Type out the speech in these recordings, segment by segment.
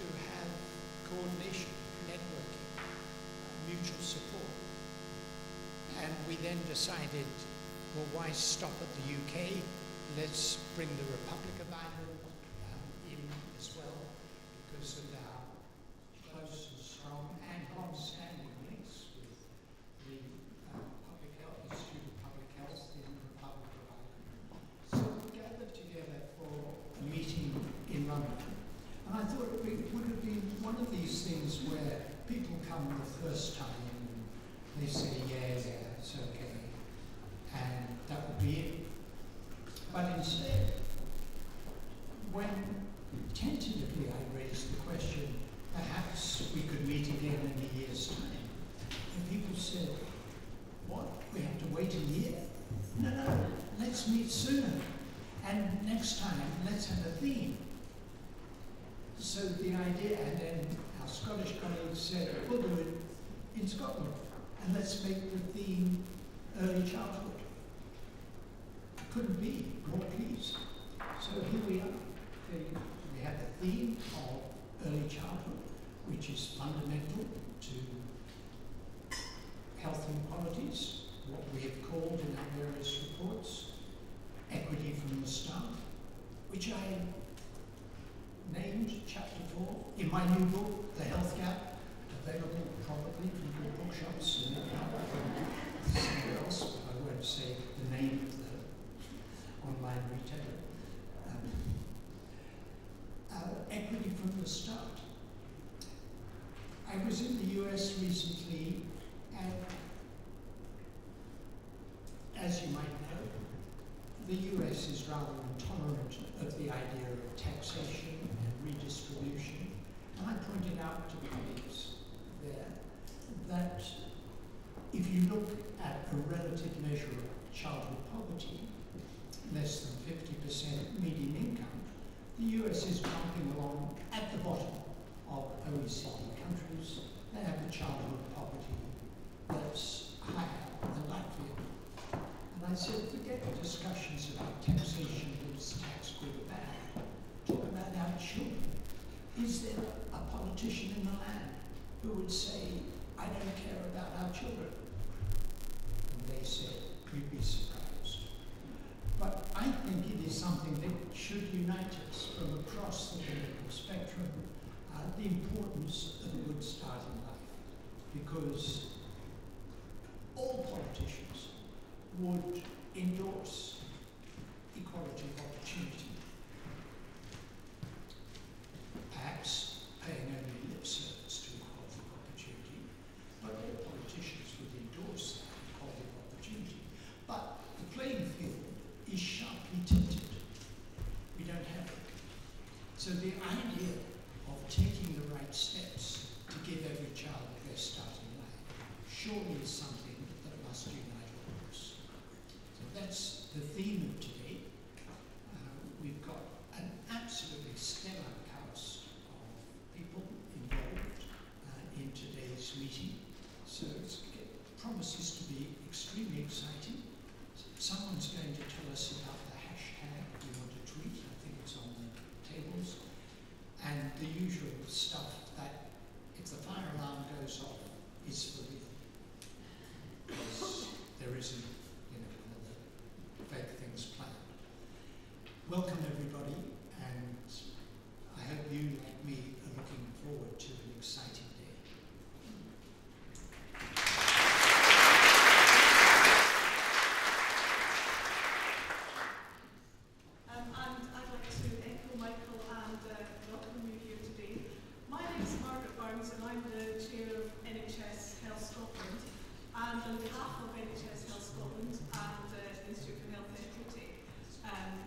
have coordination, networking, mutual support. And we then decided, well, why stop at the UK? Let's bring the Republic of Ireland in as well, because of our close and strong and long-standing links with the Public Health Institute of Public Health in the Republic of Ireland. So we gathered together for a meeting in London. And I thought it would have been one of these things where people come the first time and they say, yeah, it's okay, and that would be it. But instead, when tentatively I raised the question, perhaps we could meet again in a year's time, and people said, what, we have to wait a year? No, let's meet sooner. And next time, let's have a theme. So the idea, and then our Scottish colleagues said, we'll do it in Scotland, and let's make the theme early childhood. I couldn't be more pleased. So here we are. We have the theme of early childhood, which is fundamental to health inequalities, what we have called in our various reports, equity from the start, which I named Chapter 4 in my new book, The Health Gap, available probably from good bookshops and somewhere else, but I won't say the name of the online retailer. Equity from the start. I was in the US recently, and as you might know, the US is rather intolerant of the idea of taxation and redistribution. And I pointed out to colleagues there that if you look at a relative measure of childhood poverty, less than 50% median income, the US is jumping along at the bottom of OECD countries. They have a childhood poverty that's higher than Latvia. And I said, forget discussions about taxation, is tax good or bad. Talk about our children. Is there a politician in the land who would say, I don't care about our children? And they said, you'd be surprised. But I think it is something that should unite us from across the political spectrum, the importance of a good start in life. Because all politicians would endorse equality of opportunity. Perhaps paying only lip service to equality of opportunity, but all politicians would endorse that equality of opportunity. But the playing field is sharply tilted. We don't have it. So the idea of taking the right steps to give every child the best start in life surely is something that must unite all of us. So that's the theme of today. We've got an absolutely stellar cast of people involved in today's meeting. So it promises to be extremely exciting. Someone's going to tell us about the hashtag we want to tweet. I think it's on the tables. And the usual stuff that if the fire alarm goes off is for real. Because there isn't, one of the fake things planned. Welcome everybody, and I hope you, like me, are looking forward to an exciting day. And I'm the chair of NHS Health Scotland, and on behalf of NHS Health Scotland and the Institute for Health Equity,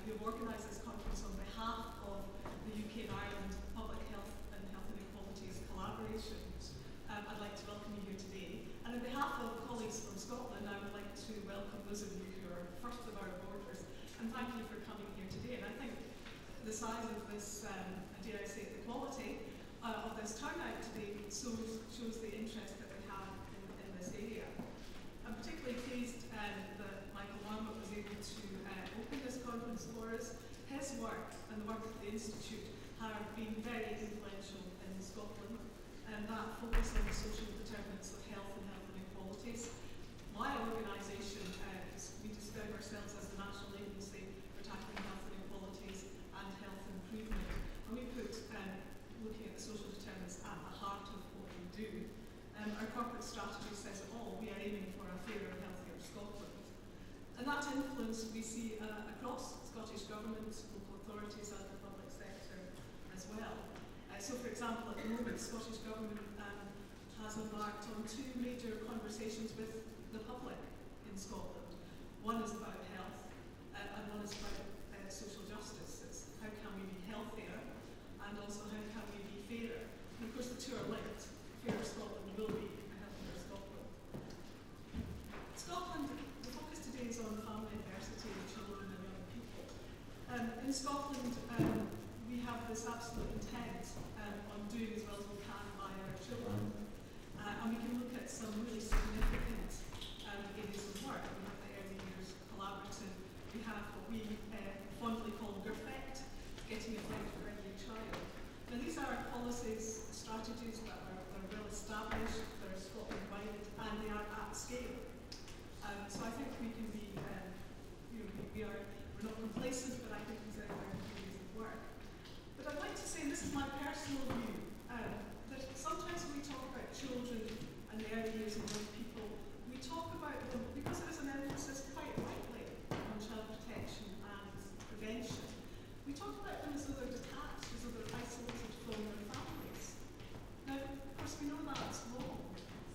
we've organised this conference on behalf of the UK and Ireland Public Health and Health Inequalities collaboration. I'd like to welcome you here today, and on behalf of colleagues from Scotland, I would like to welcome those of you who are first of our borders, and thank you for coming here today. And I think the size of this, dare I say, the quality of this turnout today shows the interest that we have in this area. I'm particularly pleased that Michael Wambert was able to open this conference for us. His work and the work of the Institute have been very influential in that focus on the social determinants of health and health inequalities. My organisation, we describe ourselves as the National Agency for Tackling Health Inequalities and Health Improvement, and we put looking at the social determinants at the heart of what we do. Our corporate strategy says it all. We are aiming for a fairer and healthier Scotland. And that influence we see across Scottish governments, local authorities and the public sector as well. So for example, at the moment, Scottish Government has embarked on two major conversations with the public in Scotland. One is about health and one is about social justice. It's how can we be healthier and also how can we be fairer. And of course the two are linked. Fairer Scotland will be a healthier Scotland. Scotland, the focus today is on family diversity of children and young people. In Scotland, we have this absolute intent on doing as well as we can by our children. And we can look at some really significant areas of work. We have the Early Years Collaborative. We have what we fondly call GIRFECT, Getting It Right for Every Child. Now these are policies, strategies that are well established, they're Scotland-wide, and they are at scale. So I think we can be, we're not complacent, but I think these are very good areas of work. But I'd like to say, and this is my personal view, that sometimes when we talk about children and the early years of young people, we talk about them because there's an emphasis quite rightly on child protection and prevention. We talk about them as though they're detached, as though they're isolated from their families. Now, of course, we know that's wrong.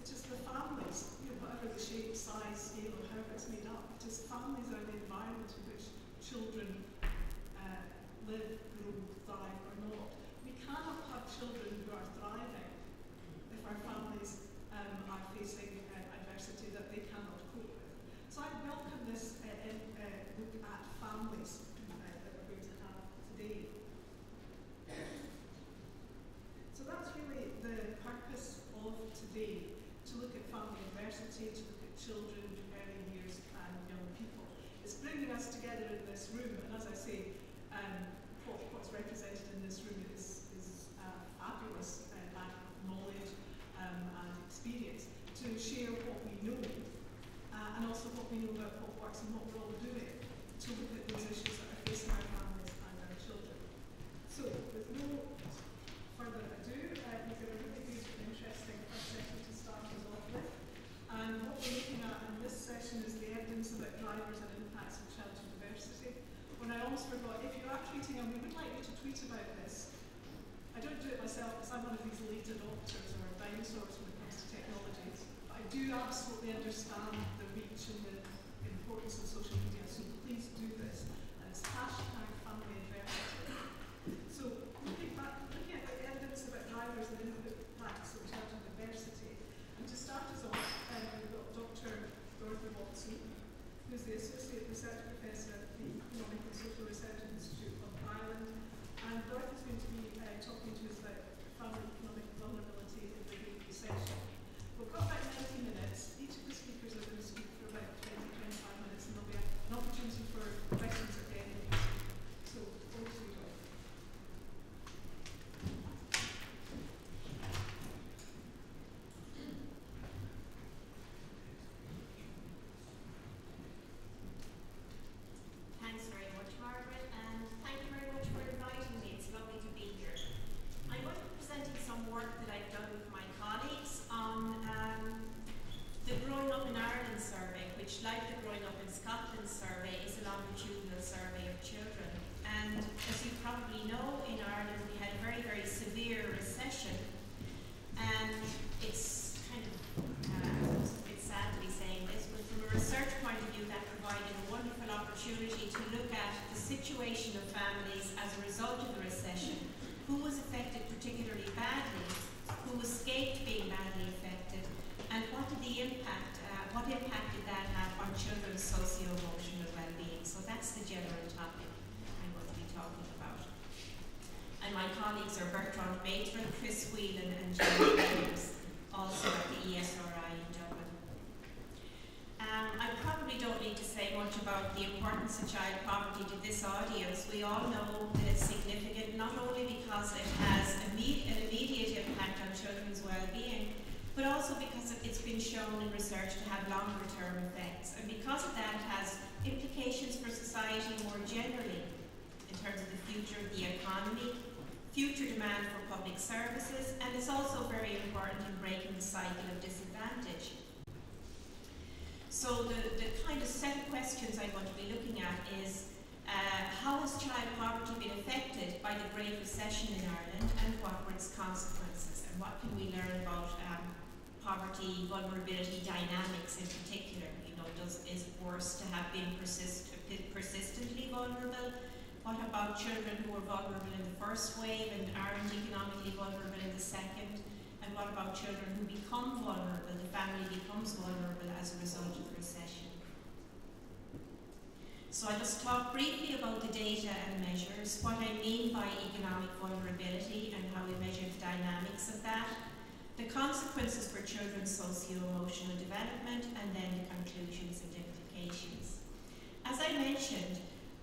It is the families, whatever the shape, size, scale, or however it's made up, it is families are the environment in which children live, grow, thrive, or not. We cannot have children who are thriving if our families are facing adversity that they cannot cope with. So I welcome this look at families that we're going to have today. So that's really the purpose of today, to look at family adversity, to look at children, early years and young people. It's bringing us together in this room, and as I say, what's represented in this room is fabulous bank of knowledge and experience to share what we know and also what we know about what works and what we're all doing to look at those issues that are facing our families and our children. So, with no further ado, we've got a really good and interesting first session to start us off with. And what we're looking at in this session is the evidence about drivers and impacts of child diversity. When I almost forgot, if you are tweeting, and we would like you to tweet about this. I don't do it myself because I'm one of these late adopters or dinosaurs when it comes to technologies. But I do absolutely understand the reach and the importance of social media, so please do this. And it's #FamilyAdversity. So looking at the evidence about drivers and impacts of child diversity, and to start us off, we've got Dr. Dorothy Watson, who's the Associate Research Professor at the Economic and Social Research Institute of Ireland. And Dorothy's going to be talking to us about family economic vulnerability in the Great Recession. We've got about 90 minutes. Each of the speakers are going to speak for about 20-25 minutes, and there'll be an opportunity for questions at the end of the meeting. So, over to you, Dorothy. Thanks very much, Margaret, and thank you very much for inviting me. It's lovely to be here. I'm going to be presenting some work that I've done with my colleagues on the Growing Up in Ireland survey, which, like the Growing Up in Scotland survey, is a longitudinal survey of children. And as you probably know, in Ireland we had a very, very severe recession, and it's kind of a bit sad to be saying this, but from a research point of view, that provided a wonderful opportunity to look at the situation of families as a result of the recession, who was affected particularly badly, who escaped being badly affected, and what impact did that have on children's socio-emotional well-being. So that's the general topic I'm going to be talking about. And my colleagues are Bertrand Matron, Chris Whelan and Jamie Williams, also at the ESRI in Dublin. I probably don't need to say much about the importance of child poverty to this audience. We all know that it's significant, not only because it has an immediate impact on children's well-being, also because it's been shown in research to have longer term effects, and because of that it has implications for society more generally in terms of the future of the economy, future demand for public services, and it's also very important in breaking the cycle of disadvantage. So the kind of set of questions I'm going to be looking at is how has child poverty been affected by the Great Recession in Ireland, and what were its consequences, and what can we learn about poverty, vulnerability dynamics in particular? You know, is it worse to have been persistently vulnerable? What about children who were vulnerable in the first wave and aren't economically vulnerable in the second? And what about children who become vulnerable, the family becomes vulnerable as a result of the recession? So I'll just talk briefly about the data and measures, what I mean by economic vulnerability and how we measure the dynamics of that, the consequences for children's socio-emotional development, and then the conclusions and implications. As I mentioned,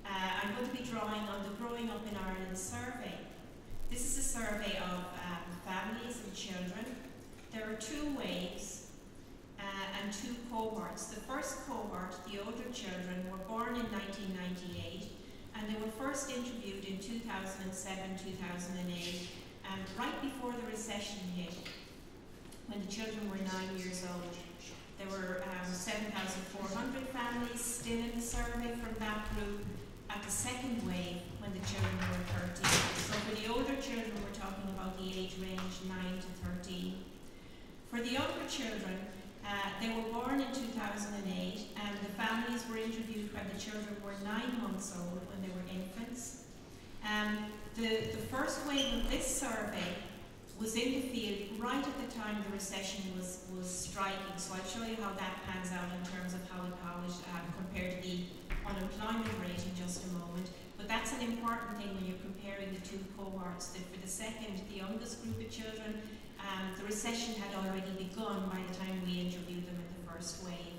I'm going to be drawing on the Growing Up in Ireland survey. This is a survey of families and children. There are two waves and two cohorts. The first cohort, the older children, were born in 1998, and they were first interviewed in 2007, 2008, and right before the recession hit, when the children were 9 years old. There were 7,400 families still in the survey from that group at the second wave when the children were 13. So for the older children, we're talking about the age range 9 to 13. For the younger children, they were born in 2008, and the families were interviewed when the children were 9 months old, when they were infants. The first wave of this survey was in the field right at the time the recession was striking. So I'll show you how that pans out in terms of how it compared to the unemployment rate in just a moment. But that's an important thing when you're comparing the two cohorts, that for the second, the youngest group of children, the recession had already begun by the time we interviewed them in the first wave.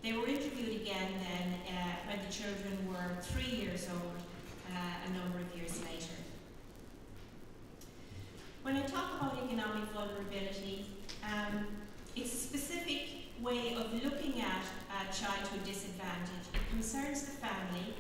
They were interviewed again then when the children were 3 years old, a number of years later. When I talk about economic vulnerability, it's a specific way of looking at childhood disadvantage. It concerns the family,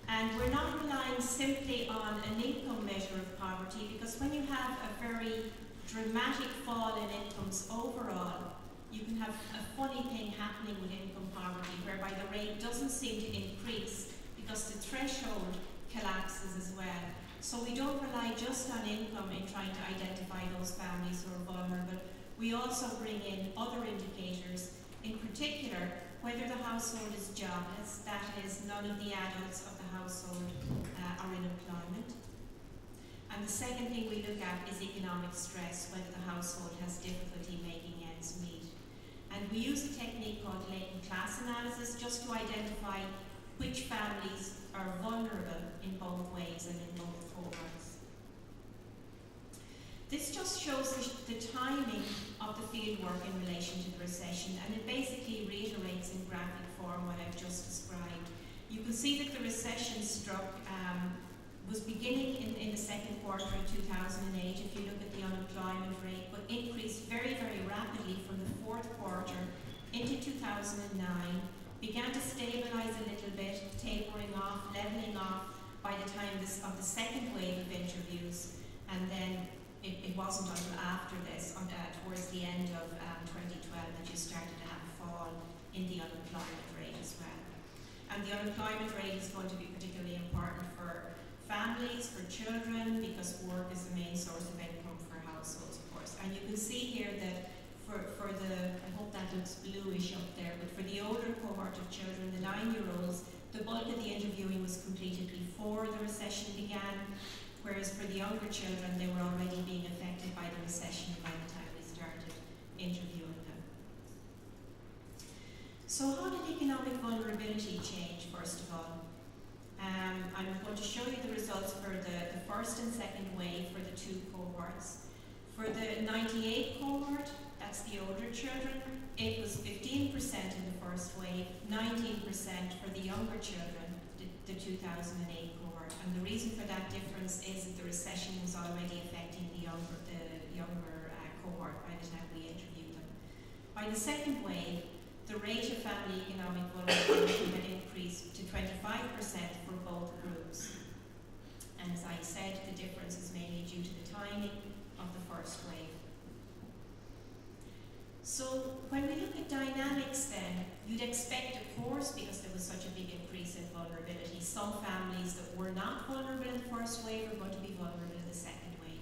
and we're not relying simply on an income measure of poverty, because when you have a very dramatic fall in incomes overall, you can have a funny thing happening with income poverty, whereby the rate doesn't seem to increase because the threshold collapses as well. So we don't rely just on income in trying to identify those families who are vulnerable. We also bring in other indicators, in particular whether the household is jobless, that is, none of the adults of the household are in employment. And the second thing we look at is economic stress, whether the household has difficulty making ends meet. And we use a technique called latent class analysis just to identify which families are vulnerable in both ways and in both cohorts. This just shows the timing of the fieldwork in relation to the recession, and it basically reiterates in graphic form what I've just described. You can see that the recession struck was beginning in the second quarter of 2008, if you look at the unemployment rate, but increased very, very rapidly from the fourth quarter into 2009, began to stabilize a little bit, tapering off, leveling off by the time of the second wave of interviews, and then it wasn't until after this, towards the end of 2012, that you started to have a fall in the unemployment rate as well. And the unemployment rate is going to be particularly important for families, for children, because work is the main source of income for households, of course. And you can see here that for the, I hope that looks bluish up there, but for the older cohort of children, the 9-year-olds, the bulk of the interviewing was completed before the recession began, whereas for the younger children, they were already being affected by the recession by the time we started interviewing them. So how did economic vulnerability change, first of all? I'm going to show you the results for the first and second wave for the two cohorts. For the 98 cohort, that's the older children, it was 15% in the first wave, 19% for the younger children, the 2008 cohort. And the reason for that difference is that the recession was already affecting the younger cohort by the time we interviewed them. in the second wave, the rate of family economic vulnerability had increased to 25% for both groups. And as I said, the difference is mainly due to the timing of the first wave. So when we look at dynamics then, you'd expect, of course, because there was such a big increase in vulnerability, some families that were not vulnerable in the first wave are going to be vulnerable in the second wave.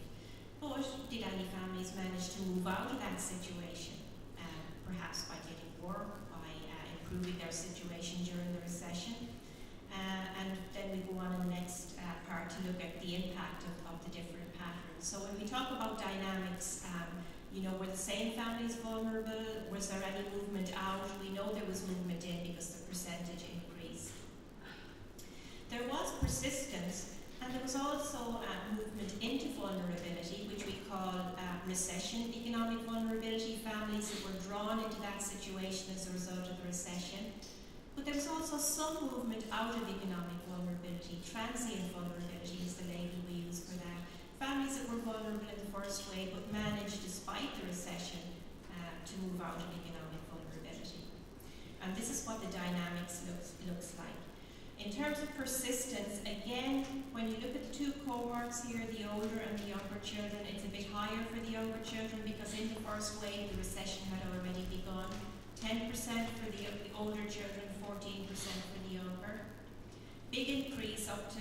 But did any families manage to move out of that situation? Perhaps by getting work, by improving their situation during the recession. And then we go on in the next part to look at the impact of the different patterns. So when we talk about dynamics, were the same families vulnerable? Was there any movement out? We know there was movement in because the percentage increased. There was persistence, and there was also movement into vulnerability, which we call recession economic vulnerability, families that were drawn into that situation as a result of the recession. But there was also some movement out of economic vulnerability. Transient vulnerability is the label we use for that. Families that were vulnerable in the first wave but managed, despite the recession, to move out of economic vulnerability. And this is what the dynamics looks like. In terms of persistence, again, when you look at the two cohorts here, the older and the younger children, it's a bit higher for the younger children because in the first wave the recession had already begun. 10% for the older children, 14% for the younger. Big increase up to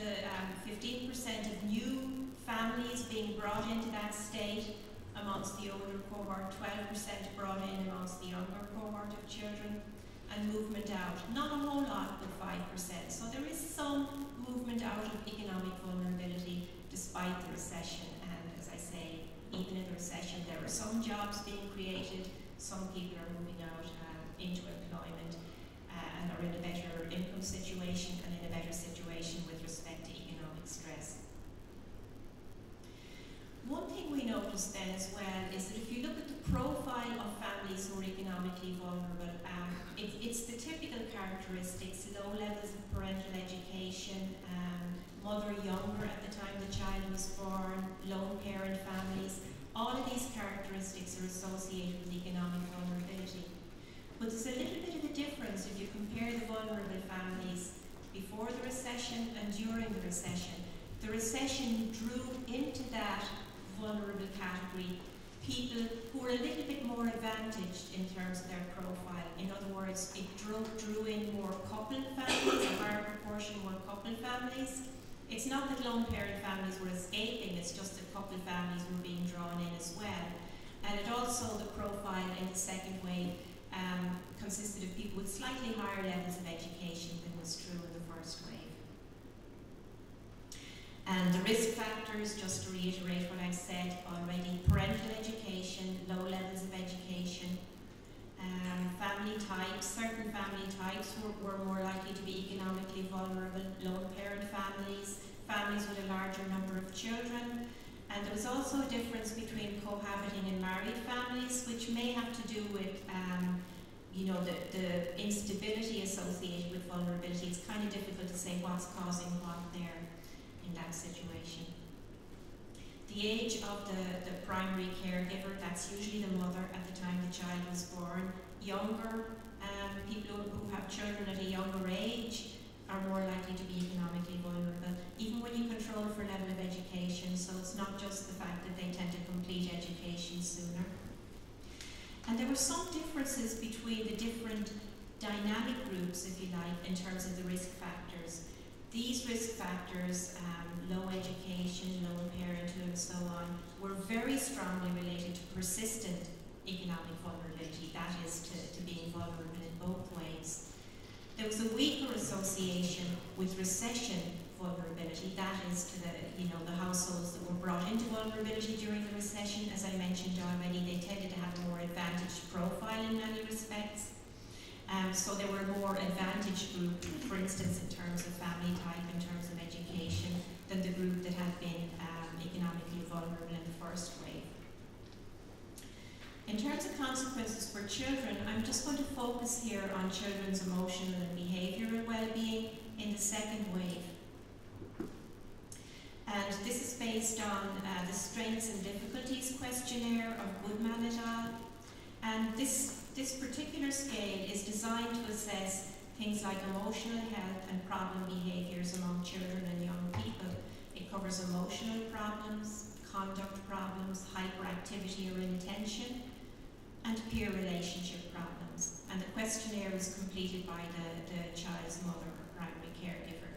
15% of new families being brought into that state amongst the older cohort, 12% brought in amongst the younger cohort of children, and movement out. Not a whole lot, but 5%. So there is some movement out of economic vulnerability despite the recession. And as I say, even in the recession, there are some jobs being created, some people are moving out into employment and are in a better income situation and in a better situation with respect to economic stress. One thing we noticed then as well is that if you look at the profile of families who are economically vulnerable, it's the typical characteristics: low levels of parental education, mother younger at the time the child was born, lone parent families. All of these characteristics are associated with economic vulnerability. But there's a little bit of a difference if you compare the vulnerable families before the recession and during the recession. The recession drew into that vulnerable category people who were a little bit more advantaged in terms of their profile. In other words, it drew in more coupled families, a higher proportion more coupled families. It's not that lone parent families were escaping, it's just that coupled families were being drawn in as well. And it also, the profile in the second wave, consisted of people with slightly higher levels of education than was true in the first wave. And the risk factors, just to reiterate what I've said already: parental education, low levels of education, family types. Certain family types were more likely to be economically vulnerable: lone parent families, families with a larger number of children. And there was also a difference between cohabiting and married families, which may have to do with the instability associated with vulnerability. It's kind of difficult to say what's causing what there in that situation. The age of the primary caregiver, that's usually the mother at the time the child was born. Younger people who have children at a younger age are more likely to be economically vulnerable, even when you control for level of education. So it's not just the fact that they tend to complete education sooner. And there were some differences between the different dynamic groups, if you like, in terms of the risk factors. These risk factors, low education, low parenthood, and so on, were very strongly related to persistent economic vulnerability, that is, to being vulnerable in both ways. There was a weaker association with recession vulnerability, that is, to the households that were brought into vulnerability during the recession. As I mentioned already, they tended to have a more advantaged profile in many respects. So they were a more advantaged group, for instance, in terms of family type, in terms of education, than the group that had been economically vulnerable in the first wave. In terms of consequences for children, I'm just going to focus here on children's emotional and behavioural well-being in the second wave. And this is based on the Strengths and Difficulties questionnaire of Goodman et al. And this This particular scale is designed to assess things like emotional health and problem behaviours among children and young people. It covers emotional problems, conduct problems, hyperactivity or inattention, and peer relationship problems. And the questionnaire is completed by the child's mother or primary caregiver.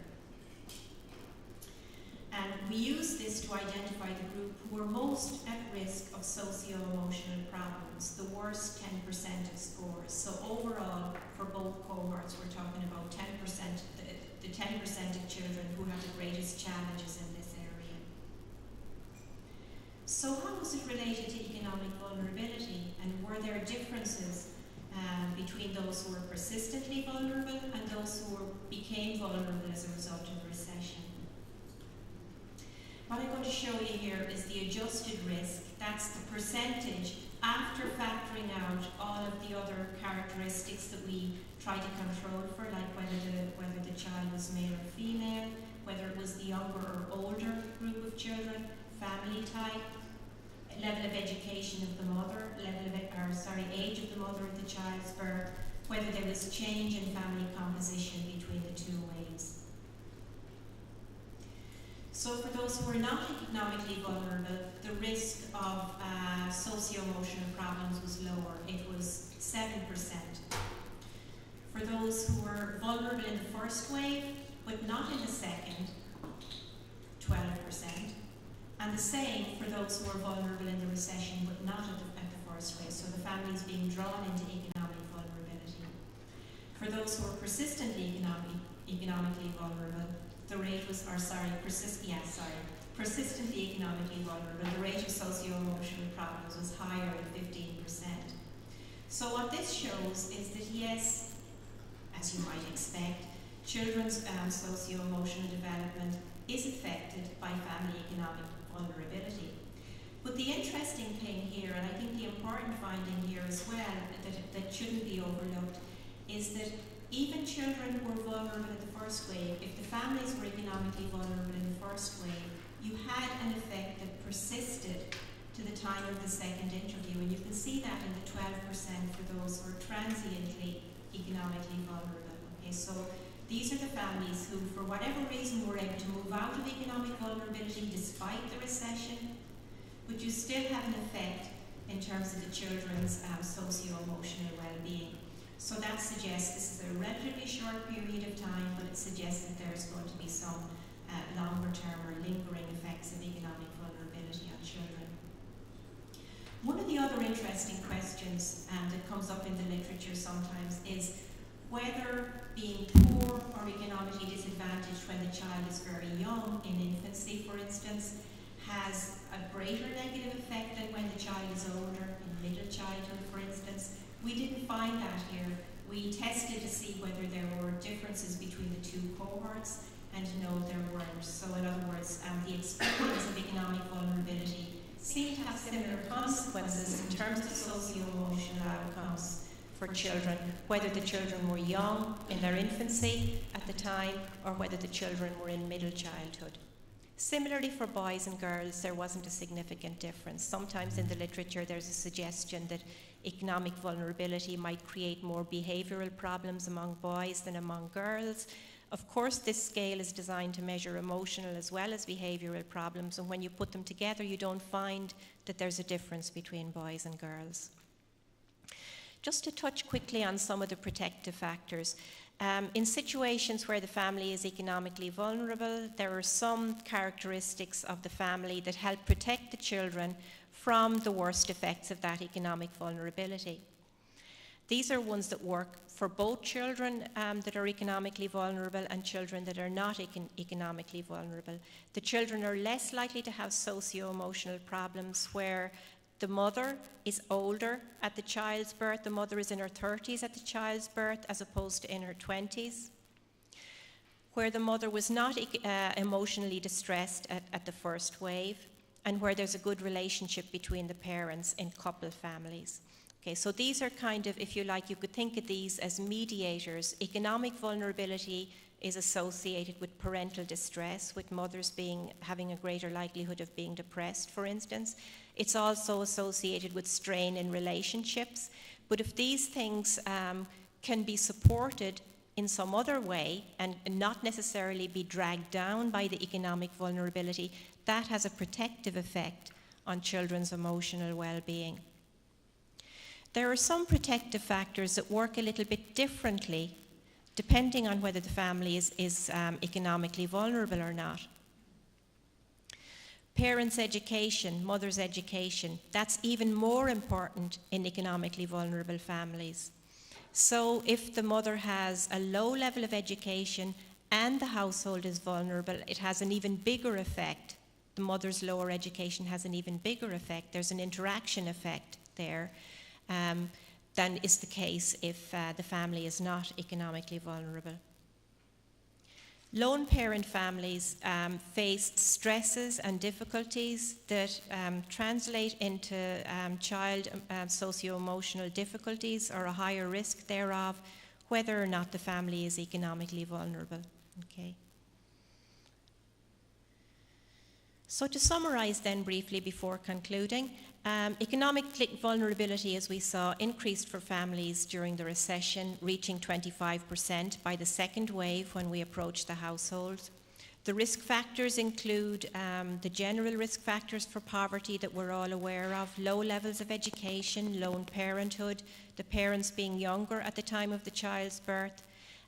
And we use this to identify the group who are most at risk of socio-emotional problems, the worst 10% of scores. So overall, for both cohorts, we're talking about 10%, the 10% of children who have the greatest challenges in this area. So how was it related to economic vulnerability, and were there differences between those who were persistently vulnerable and those who became vulnerable as a result of recession? What I'm going to show you here is the adjusted risk. That's the percentage after factoring out all of the other characteristics that we try to control for, like whether the child was male or female, whether it was the younger or older group of children, family type, level of education of the mother, age of the mother at the child's birth, whether there was change in family composition between the two waves. So for those who are not economically vulnerable, the risk of socio-emotional problems was lower. It was 7%. For those who were vulnerable in the first wave, but not in the second, 12%. And the same for those who were vulnerable in the recession, but not at the first wave. So the families being drawn into economic vulnerability. For those who are persistently economically vulnerable, the rate was, persistently economically vulnerable, the rate of socio-emotional problems was higher at 15%. So what this shows is that yes, as you might expect, children's socio-emotional development is affected by family economic vulnerability. But the interesting thing here, and I think the important finding here as well, that shouldn't be overlooked, is that even children who were vulnerable in the first wave, if the families were economically vulnerable in the first wave, you had an effect that persisted to the time of the second interview. And you can see that in the 12% for those who are transiently economically vulnerable. Okay, so these are the families who, for whatever reason, were able to move out of economic vulnerability despite the recession, but you still have an effect in terms of the children's socio-emotional well-being. So that suggests this is a relatively short period of time, but it suggests that there's going to be some longer-term or lingering effects of economic vulnerability on children. One of the other interesting questions that comes up in the literature sometimes is whether being poor or economically disadvantaged when the child is very young, in infancy for instance, has a greater negative effect than when the child is older, in middle childhood for instance. We didn't find that here. We tested to see whether there were differences between the two cohorts, and no, there weren't. So in other words, the experience of economic vulnerability seemed to have similar consequences in terms of socio-emotional outcomes for children, whether the children were young in their infancy at the time or whether the children were in middle childhood. Similarly, for boys and girls, there wasn't a significant difference. Sometimes in the literature there's a suggestion that economic vulnerability might create more behavioural problems among boys than among girls. Of course, this scale is designed to measure emotional as well as behavioural problems, and when you put them together, you don't find that there's a difference between boys and girls. Just to touch quickly on some of the protective factors. In situations where the family is economically vulnerable, there are some characteristics of the family that help protect the children from the worst effects of that economic vulnerability. These are ones that work for both children that are economically vulnerable and children that are not economically vulnerable. The children are less likely to have socio-emotional problems where the mother is older at the child's birth. The mother is in her 30s at the child's birth as opposed to in her 20s. Where the mother was not emotionally distressed at the first wave, and where there's a good relationship between the parents in couple families. Okay, so these are kind of, if you like, you could think of these as mediators. Economic vulnerability is associated with parental distress, with mothers having a greater likelihood of being depressed, for instance. It's also associated with strain in relationships But if these things can be supported in some other way and not necessarily be dragged down by the economic vulnerability, that has a protective effect on children's emotional well-being. There are some protective factors that work a little bit differently depending on whether the family is economically vulnerable or not. Parents' education, mothers' education, that's even more important in economically vulnerable families. So if the mother has a low level of education and the household is vulnerable, it has an even bigger effect. The mother's lower education has an even bigger effect. There's an interaction effect there than is the case if the family is not economically vulnerable. Lone parent families face stresses and difficulties that translate into child socio-emotional difficulties or a higher risk thereof, whether or not the family is economically vulnerable. Okay. So to summarise then briefly before concluding, economic vulnerability, as we saw, increased for families during the recession, reaching 25% by the second wave when we approached the households. The risk factors include the general risk factors for poverty that we're all aware of, low levels of education, lone parenthood, the parents being younger at the time of the child's birth.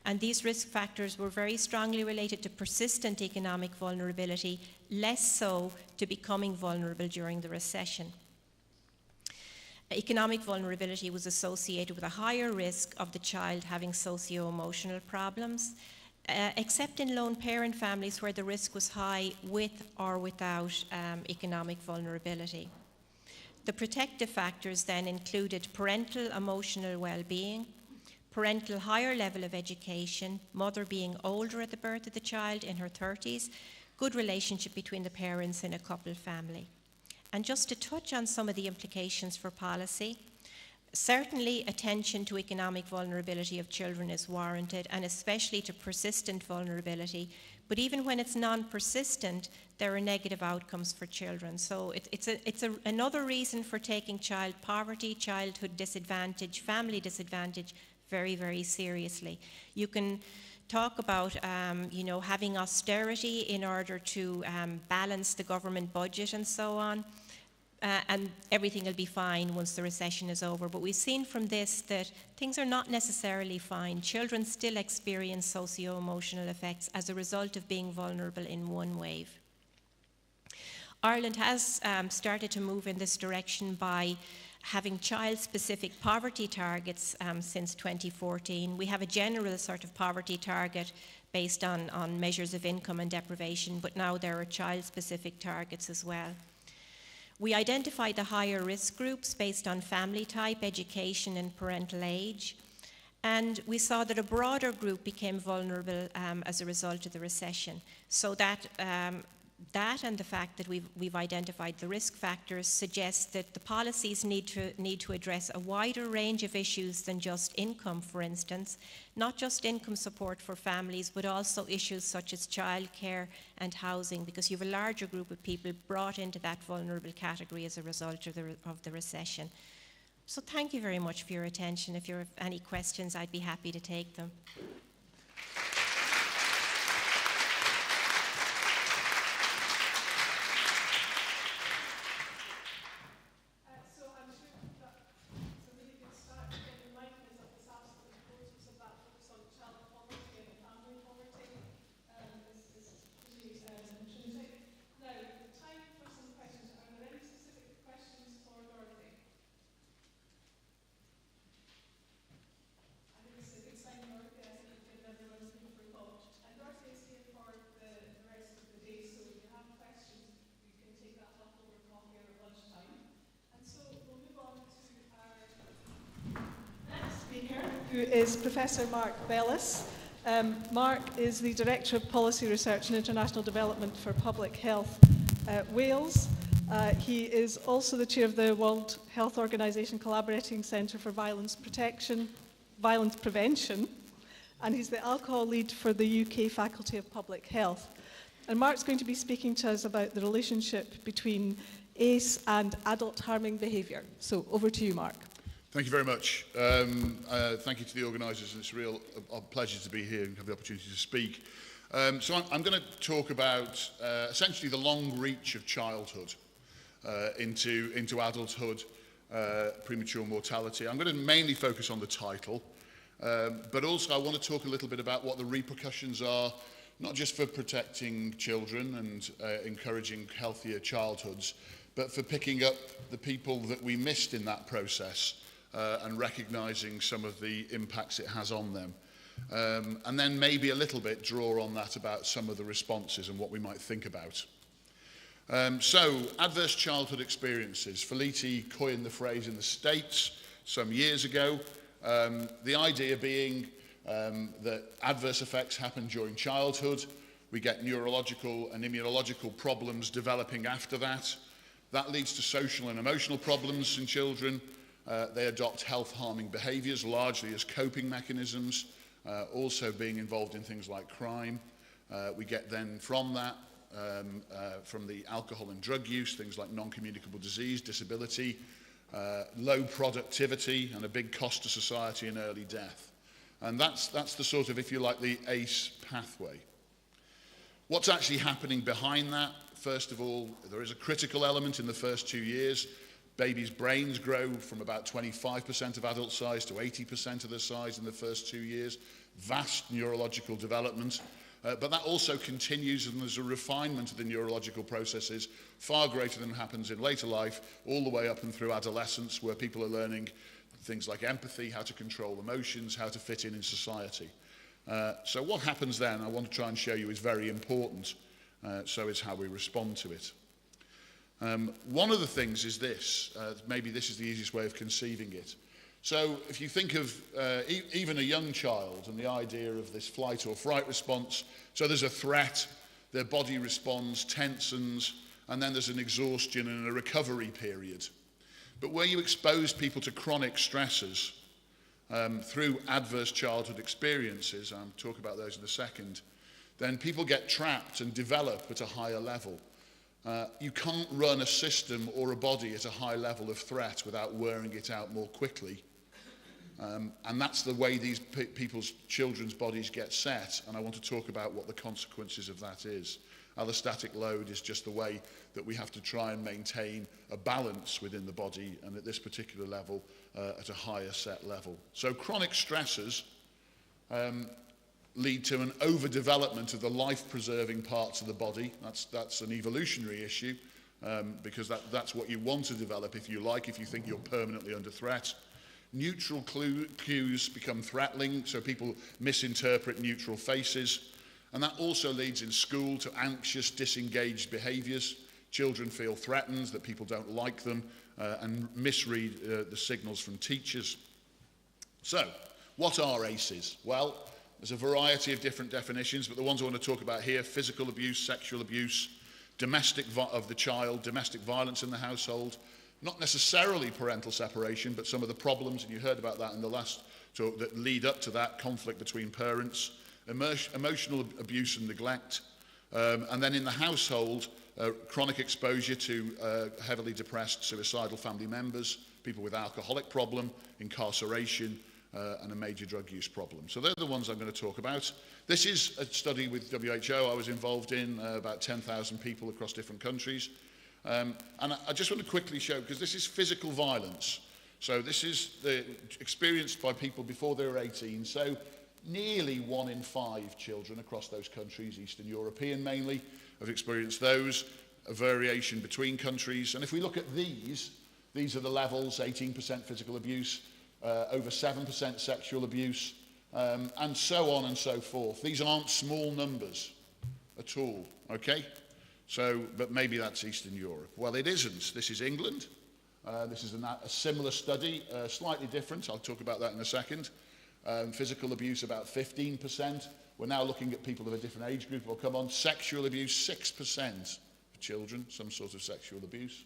And these risk factors were very strongly related to persistent economic vulnerability, less so to becoming vulnerable during the recession. Economic vulnerability was associated with a higher risk of the child having socio-emotional problems, except in lone parent families where the risk was high with or without economic vulnerability. The protective factors then included parental emotional well-being, parental higher level of education, mother being older at the birth of the child in her 30s, good relationship between the parents in a couple family. And just to touch on some of the implications for policy, certainly attention to economic vulnerability of children is warranted, and especially to persistent vulnerability. But even when it's non-persistent, there are negative outcomes for children. So it's another reason for taking child poverty, childhood disadvantage, family disadvantage very, very seriously. You can talk about having austerity in order to balance the government budget and so on, and everything will be fine once the recession is over. But we've seen from this that things are not necessarily fine. Children still experience socio-emotional effects as a result of being vulnerable in one wave. Ireland has started to move in this direction by having child-specific poverty targets since 2014. We have a general sort of poverty target based on measures of income and deprivation, but now there are child-specific targets as well. We identified the higher risk groups based on family type, education, and parental age. And we saw that a broader group became vulnerable as a result of the recession. So that and the fact that we've identified the risk factors suggests that the policies need to address a wider range of issues than just income, for instance, not just income support for families, but also issues such as childcare and housing, because you have a larger group of people brought into that vulnerable category as a result of the recession. So thank you very much for your attention. If you have any questions, I'd be happy to take them. Who is Professor Mark Bellis. Mark is the Director of Policy Research and International Development for Public Health Wales. He is also the Chair of the World Health Organization Collaborating Centre for Violence Prevention, and he's the alcohol lead for the UK Faculty of Public Health. And Mark's going to be speaking to us about the relationship between ACE and adult harming behaviour. So over to you, Mark. Thank you very much. Thank you to the organisers, and it's a real pleasure to be here and have the opportunity to speak. So I'm going to talk about essentially the long reach of childhood into adulthood, premature mortality. I'm going to mainly focus on the title, but also I want to talk a little bit about what the repercussions are, not just for protecting children and encouraging healthier childhoods, but for picking up the people that we missed in that process and recognising some of the impacts it has on them. And then maybe a little bit draw on that about some of the responses and what we might think about. So, adverse childhood experiences. Felitti coined the phrase in the States some years ago. The idea being that adverse effects happen during childhood. We get neurological and immunological problems developing after that. That leads to social and emotional problems in children. They adopt health-harming behaviours, largely as coping mechanisms, also being involved in things like crime. We get then from that, from the alcohol and drug use, things like non-communicable disease, disability, low productivity, and a big cost to society and early death. And that's the sort of, if you like, the ACE pathway. What's actually happening behind that? First of all, there is a critical element in the first 2 years. Babies' brains grow from about 25% of adult size to 80% of their size in the first 2 years. Vast neurological development. But that also continues, and there's a refinement of the neurological processes far greater than happens in later life, all the way up and through adolescence, where people are learning things like empathy, how to control emotions, how to fit in society. So what happens then, I want to try and show you, is very important. So is how we respond to it. One of the things is this, maybe this is the easiest way of conceiving it. So if you think of even a young child and the idea of this flight or fright response, so there's a threat, their body responds, tensens, and then there's an exhaustion and a recovery period. But where you expose people to chronic stresses through adverse childhood experiences, I'll talk about those in a second, then people get trapped and develop at a higher level. You can't run a system or a body at a high level of threat without wearing it out more quickly. And that's the way these people's children's bodies get set, and I want to talk about what the consequences of that is. Allostatic load is just the way that we have to try and maintain a balance within the body, and at this particular level, at a higher set level. So chronic stressors lead to an overdevelopment of the life-preserving parts of the body. That's an evolutionary issue, because that's what you want to develop, if you like, if you think you're permanently under threat. Neutral cues become threatening, so people misinterpret neutral faces. And that also leads in school to anxious, disengaged behaviours. Children feel threatened, that people don't like them, and misread the signals from teachers. So, what are ACEs? Well, there's a variety of different definitions, but the ones I want to talk about here: physical abuse, sexual abuse, domestic violence in the household, not necessarily parental separation, but some of the problems, and you heard about that in the last talk, that lead up to that conflict between parents, emotional abuse and neglect, and then in the household, chronic exposure to heavily depressed, suicidal family members, people with alcoholic problem, incarceration, and a major drug use problem. So they're the ones I'm going to talk about. This is a study with WHO I was involved in, about 10,000 people across different countries. And I just want to quickly show, because this is physical violence. So this is experienced by people before they were 18. So nearly 1 in 5 children across those countries, Eastern European mainly, have experienced those, a variation between countries. And if we look at these are the levels: 18% physical abuse, over 7% sexual abuse, and so on and so forth. These aren't small numbers at all, okay? So, but maybe that's Eastern Europe. Well, it isn't. This is England. This is a similar study, slightly different. I'll talk about that in a second. Physical abuse, about 15%. We're now looking at people of a different age group. We'll come on. Sexual abuse, 6% of children, some sort of sexual abuse.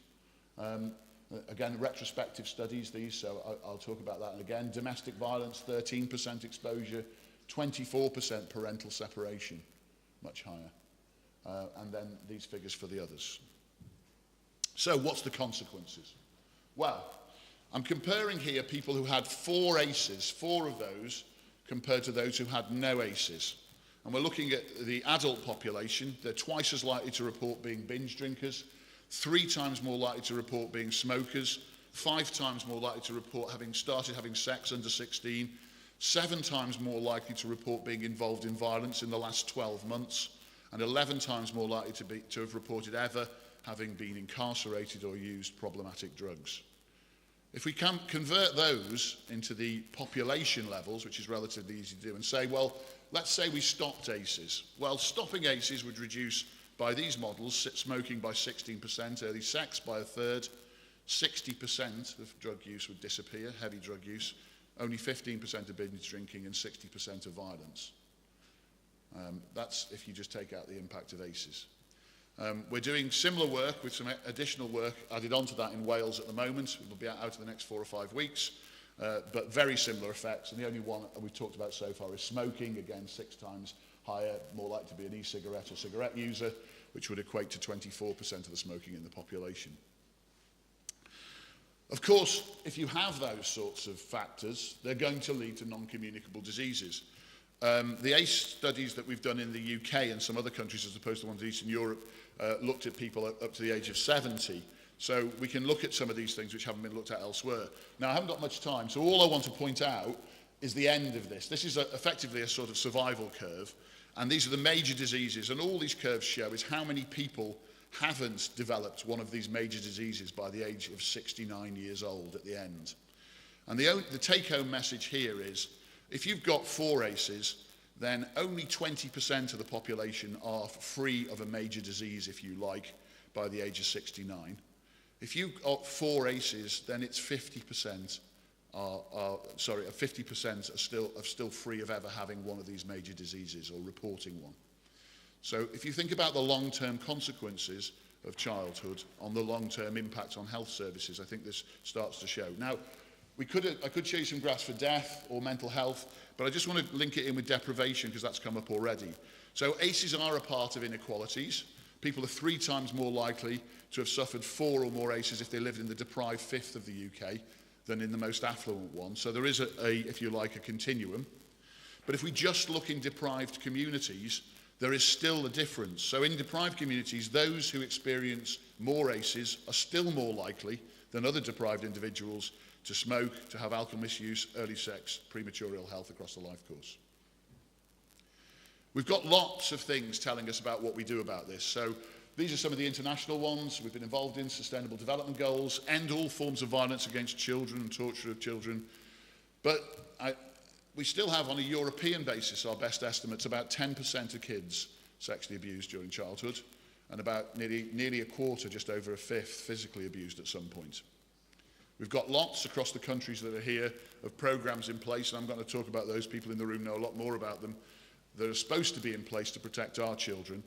Again, retrospective studies, these, so I'll talk about that again. Domestic violence, 13% exposure, 24% parental separation, much higher. And then these figures for the others. So what's the consequences? Well, I'm comparing here people who had 4 ACEs, 4 of those, compared to those who had no ACEs. And we're looking at the adult population. They're twice as likely to report being binge drinkers, 3 times more likely to report being smokers, 5 times more likely to report having started having sex under 16, 7 times more likely to report being involved in violence in the last 12 months, and 11 times more likely to have reported ever having been incarcerated or used problematic drugs. If we can convert those into the population levels, which is relatively easy to do, and say, well, let's say we stopped ACEs. Well, stopping ACEs would reduce, by these models, smoking by 16%, early sex by 1/3, 60% of drug use would disappear, heavy drug use, only 15% of binge drinking and 60% of violence. That's if you just take out the impact of ACEs. We're doing similar work with some additional work added onto that in Wales at the moment. It will be out in the next 4 or 5 weeks, but very similar effects. And the only one that we've talked about so far is smoking, again 6 times higher, more likely to be an e-cigarette or cigarette user, which would equate to 24% of the smoking in the population. Of course, if you have those sorts of factors, they're going to lead to non-communicable diseases. The ACE studies that we've done in the UK and some other countries, as opposed to ones in Eastern Europe, looked at people up to the age of 70. So we can look at some of these things which haven't been looked at elsewhere. Now, I haven't got much time, so all I want to point out is the end of this. This is effectively a sort of survival curve, and these are the major diseases, and all these curves show is how many people haven't developed one of these major diseases by the age of 69 years old at the end. And the take-home message here is, if you've got 4 ACEs, then only 20% of the population are free of a major disease, if you like, by the age of 69. If you've got 4 ACEs, then it's 50% are still free of ever having one of these major diseases or reporting one. So if you think about the long-term consequences of childhood on the long-term impact on health services, I think this starts to show. Now, I could show you some graphs for death or mental health, but I just want to link it in with deprivation because that's come up already. So ACEs are a part of inequalities. People are 3 times more likely to have suffered 4 or more ACEs if they lived in the deprived fifth of the UK than in the most affluent one. So there is if you like, a continuum. But if we just look in deprived communities, there is still a difference. So in deprived communities, those who experience more ACEs are still more likely than other deprived individuals to smoke, to have alcohol misuse, early sex, premature ill health across the life course. We've got lots of things telling us about what we do about this. So these are some of the international ones we've been involved in: Sustainable Development Goals, end all forms of violence against children and torture of children. But we still have, on a European basis, our best estimates, about 10% of kids sexually abused during childhood, and about nearly a quarter, just over a fifth, physically abused at some point. We've got lots across the countries that are here of programs in place, and I'm going to talk about those. People in the room know a lot more about them, that are supposed to be in place to protect our children.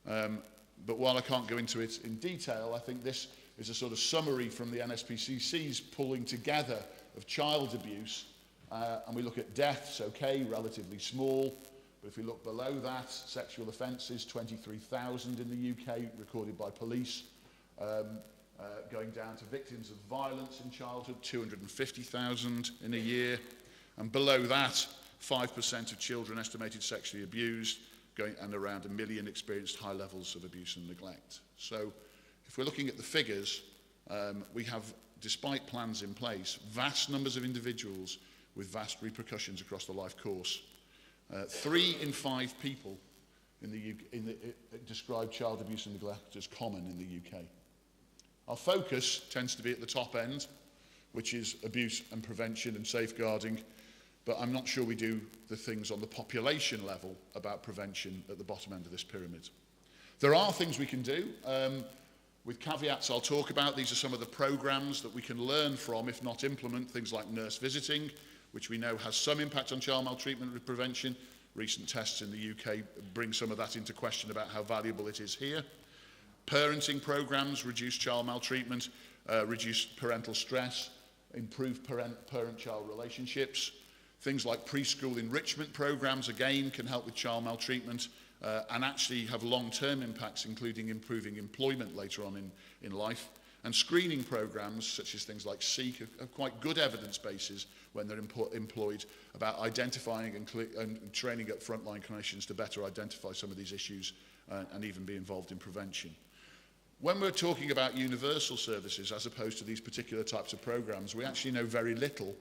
But while I can't go into it in detail, I think this is a sort of summary from the NSPCC's pulling together of child abuse. And we look at deaths, okay, relatively small. But if we look below that, sexual offences, 23,000 in the UK recorded by police. Going down to victims of violence in childhood, 250,000 in a year. And below that, 5% of children estimated sexually abused, and around 1 million experienced high levels of abuse and neglect. So if we're looking at the figures, we have, despite plans in place, vast numbers of individuals with vast repercussions across the life course. 3 in 5 people describe child abuse and neglect as common in the UK. Our focus tends to be at the top end, which is abuse and prevention and safeguarding, but I'm not sure we do the things on the population level about prevention at the bottom end of this pyramid. There are things we can do, with caveats I'll talk about. These are some of the programs that we can learn from, if not implement, things like nurse visiting, which we know has some impact on child maltreatment and prevention. Recent tests in the UK bring some of that into question about how valuable it is here. Parenting programs reduce child maltreatment, reduce parental stress, improve parent-child relationships. Things like preschool enrichment programs, again, can help with child maltreatment and actually have long-term impacts, including improving employment later on in life. And screening programs, such as things like SEEK, have quite good evidence bases when they're employed about identifying and training up frontline clinicians to better identify some of these issues and even be involved in prevention. When we're talking about universal services as opposed to these particular types of programs, we actually know very little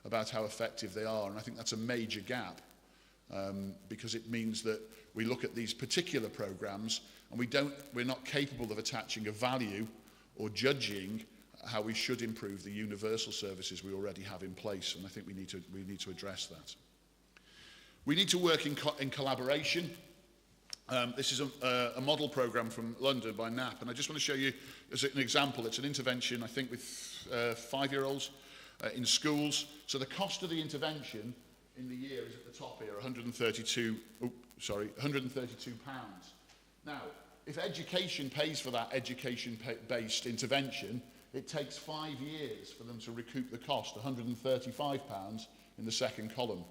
about how effective they are, and I think that's a major gap because it means that we look at these particular programs and we're not capable of attaching a value or judging how we should improve the universal services we already have in place, and I think we need to address that. We need to work in collaboration. This is a model programme from London by NAP, and I just want to show you as an example. It's an intervention, I think, with 5-year-olds in schools. So the cost of the intervention in the year is at the top here, £132. Now, if education pays for that education-based intervention, it takes 5 years for them to recoup the cost, £135 in the second column.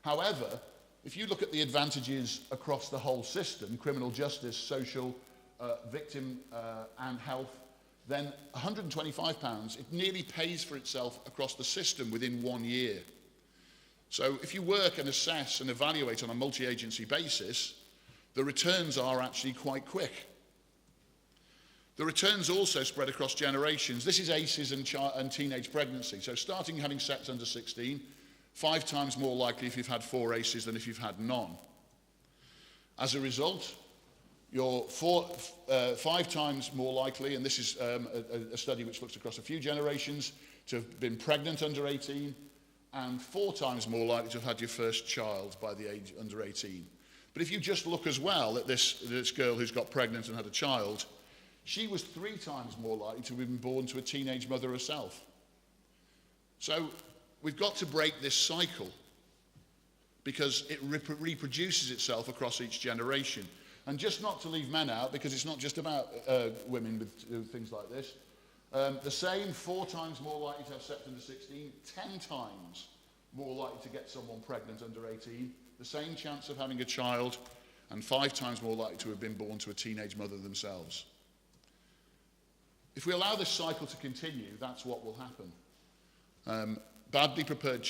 However, if you look at the advantages across the whole system, criminal justice, social, victim and health, then £125, it nearly pays for itself across the system within 1 year. So if you work and assess and evaluate on a multi-agency basis, the returns are actually quite quick. The returns also spread across generations. This is ACEs and teenage pregnancy. So starting having sex under 16, 5 times more likely if you've had 4 ACEs than if you've had none. As a result, you're 5 times more likely, and this is a study which looks across a few generations, to have been pregnant under 18, and 4 times more likely to have had your first child by the age under 18. But if you just look as well at this girl who's got pregnant and had a child, she was 3 times more likely to have been born to a teenage mother herself. So we've got to break this cycle because it reproduces itself across each generation. And just not to leave men out, because it's not just about women with things like this, the same 4 times more likely to have sex under 16, 10 times more likely to get someone pregnant under 18, the same chance of having a child, and 5 times more likely to have been born to a teenage mother themselves. If we allow this cycle to continue, that's what will happen. Badly prepared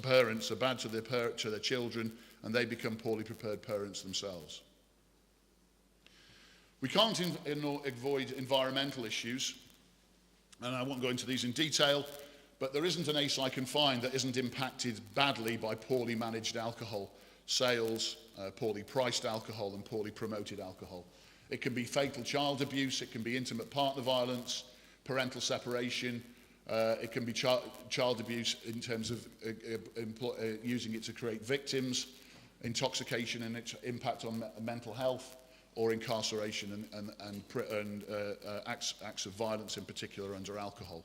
parents are bad to their children, and they become poorly prepared parents themselves. We can't avoid environmental issues, and I won't go into these in detail, but there isn't an ACE I can find that isn't impacted badly by poorly managed alcohol sales, poorly priced alcohol, and poorly promoted alcohol. It can be fatal child abuse, it can be intimate partner violence, parental separation, it can be child abuse in terms of using it to create victims, intoxication and its impact on mental health, or incarceration and acts of violence in particular under alcohol.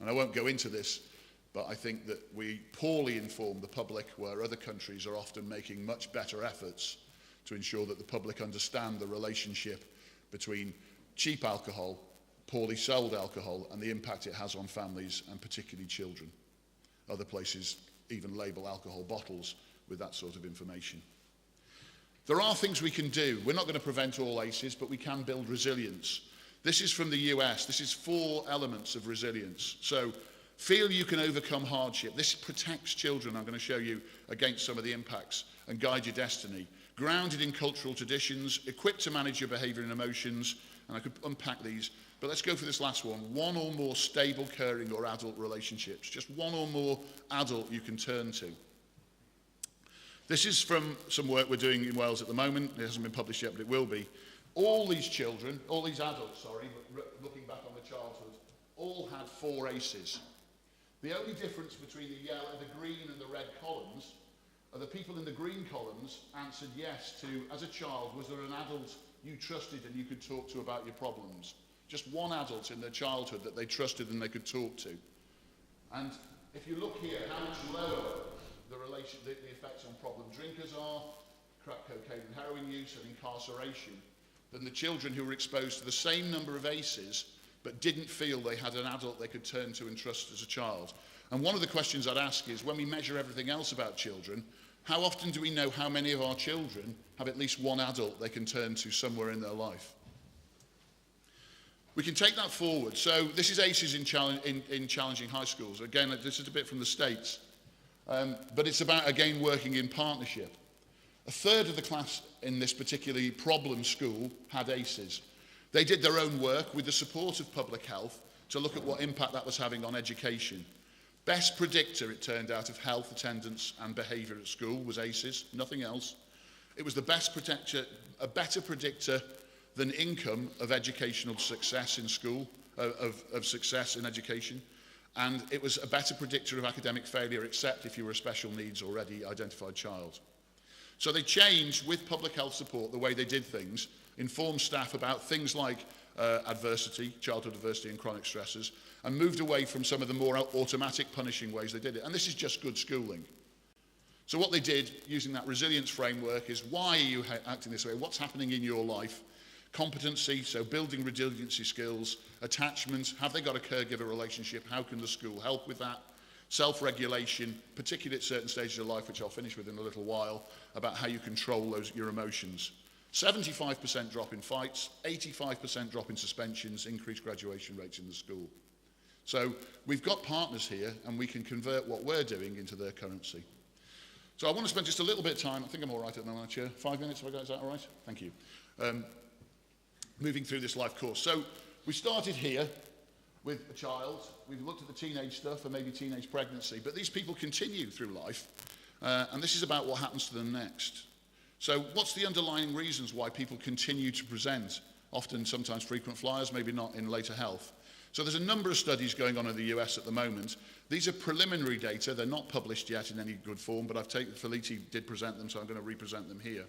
And I won't go into this, but I think that we poorly inform the public, where other countries are often making much better efforts to ensure that the public understand the relationship between cheap alcohol, poorly sold alcohol, and the impact it has on families and particularly children. Other places even label alcohol bottles with that sort of information. There are things we can do. We're not going to prevent all ACEs, but we can build resilience. This is from the US. This is 4 elements of resilience. So, feel you can overcome hardship. This protects children, I'm going to show you, against some of the impacts, and guide your destiny. Grounded in cultural traditions, equipped to manage your behaviour and emotions, and I could unpack these, but let's go for this last one. 1 or more stable, caring or adult relationships. Just 1 or more adult you can turn to. This is from some work we're doing in Wales at the moment. It hasn't been published yet, but it will be. All these adults, looking back on their childhood, all had 4 ACEs. The only difference between the yellow, the green and the red columns are the people in the green columns answered yes to, as a child, was there an adult you trusted and you could talk to about your problems? Just 1 adult in their childhood that they trusted and they could talk to. And if you look here, how much lower the effects on problem drinkers are, crack cocaine and heroin use and incarceration, than the children who were exposed to the same number of ACEs but didn't feel they had an adult they could turn to and trust as a child. And one of the questions I'd ask is, when we measure everything else about children, how often do we know how many of our children have at least 1 adult they can turn to somewhere in their life? We can take that forward. So this is ACEs in challenging high schools. Again, this is a bit from the States. But it's about, again, working in partnership. A third of the class in this particularly problem school had ACEs. They did their own work with the support of public health to look at what impact that was having on education. Best predictor, it turned out, of health, attendance and behaviour at school was ACEs, nothing else. It was the best predictor, a better predictor than income of educational success in school, of success in education. And it was a better predictor of academic failure, except if you were a special needs already identified child. So they changed, with public health support, the way they did things, informed staff about things like adversity, childhood adversity and chronic stressors, and moved away from some of the more automatic punishing ways they did it. And this is just good schooling. So what they did, using that resilience framework, is why are you acting this way? What's happening in your life? Competency, so building resiliency skills. Attachment, have they got a caregiver relationship? How can the school help with that? Self-regulation, particularly at certain stages of life, which I'll finish with in a little while, about how you control your emotions. 75% drop in fights, 85% drop in suspensions, increased graduation rates in the school. So we've got partners here, and we can convert what we're doing into their currency. So I want to spend just a little bit of time, I think I'm all right at the moment, Chair. 5 minutes, have I got, is that all right? Thank you. Moving through this life course. So we started here with a child. We've looked at the teenage stuff and maybe teenage pregnancy, but these people continue through life, and this is about what happens to them next. So what's the underlying reasons why people continue to present, often sometimes frequent flyers, maybe not in later health? So there's a number of studies going on in the US at the moment. These are preliminary data. They're not published yet in any good form, but Felici did present them, so I'm going to represent them here.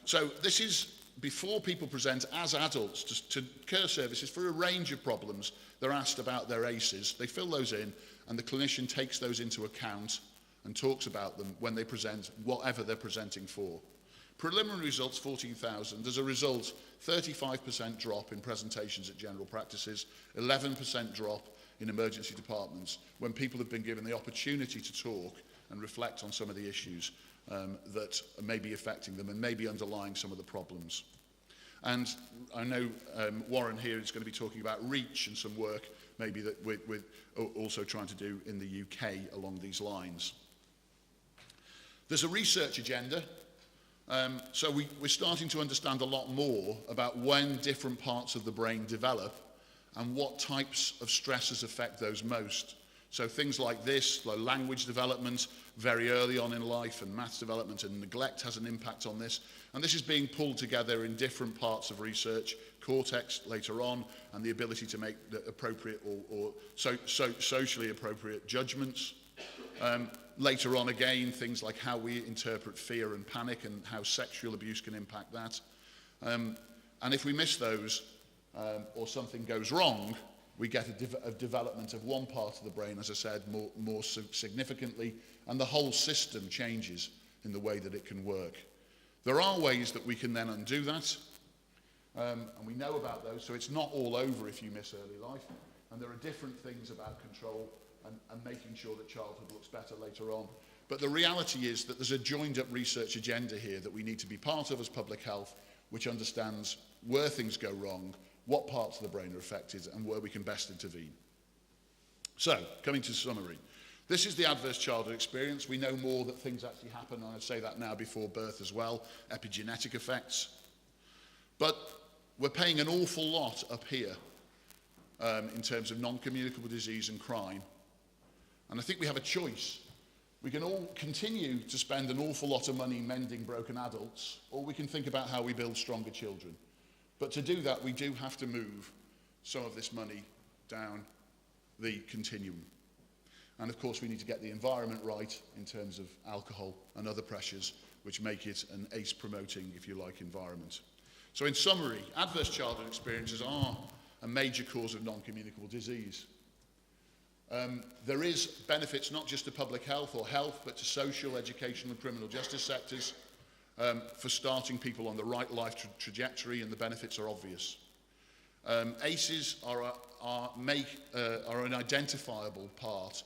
So this is before people present as adults to care services for a range of problems. They're asked about their ACEs. They fill those in, and the clinician takes those into account and talks about them when they present whatever they're presenting for. Preliminary results, 14,000. As a result, 35% drop in presentations at general practices, 11% drop in emergency departments when people have been given the opportunity to talk and reflect on some of the issues that may be affecting them and may be underlying some of the problems. And I know Warren here is going to be talking about REACH and some work maybe that we're also trying to do in the UK along these lines. There's a research agenda. So we're starting to understand a lot more about when different parts of the brain develop and what types of stresses affect those most. So things like this, like language development very early on in life, and maths development and neglect has an impact on this. And this is being pulled together in different parts of research, cortex later on, and the ability to make the appropriate or socially appropriate judgments. Later on again, things like how we interpret fear and panic and how sexual abuse can impact that. And if we miss those or something goes wrong, we get a development of one part of the brain, as I said, more significantly, and the whole system changes in the way that it can work. There are ways that we can then undo that, and we know about those, so it's not all over if you miss early life, and there are different things about control and making sure that childhood looks better later on. But the reality is that there's a joined-up research agenda here that we need to be part of as public health, which understands where things go wrong, what parts of the brain are affected, and where we can best intervene. So, coming to summary. This is the adverse childhood experience. We know more that things actually happen, and I'd say that now before birth as well, epigenetic effects. But we're paying an awful lot up here in terms of non-communicable disease and crime. And I think we have a choice. We can all continue to spend an awful lot of money mending broken adults, or we can think about how we build stronger children. But to do that, we do have to move some of this money down the continuum. And of course, we need to get the environment right in terms of alcohol and other pressures, which make it an ACE-promoting, if you like, environment. So in summary, adverse childhood experiences are a major cause of non-communicable disease. There is benefits not just to public health or health, but to social, educational and criminal justice sectors for starting people on the right life trajectory, and the benefits are obvious. ACEs are an identifiable part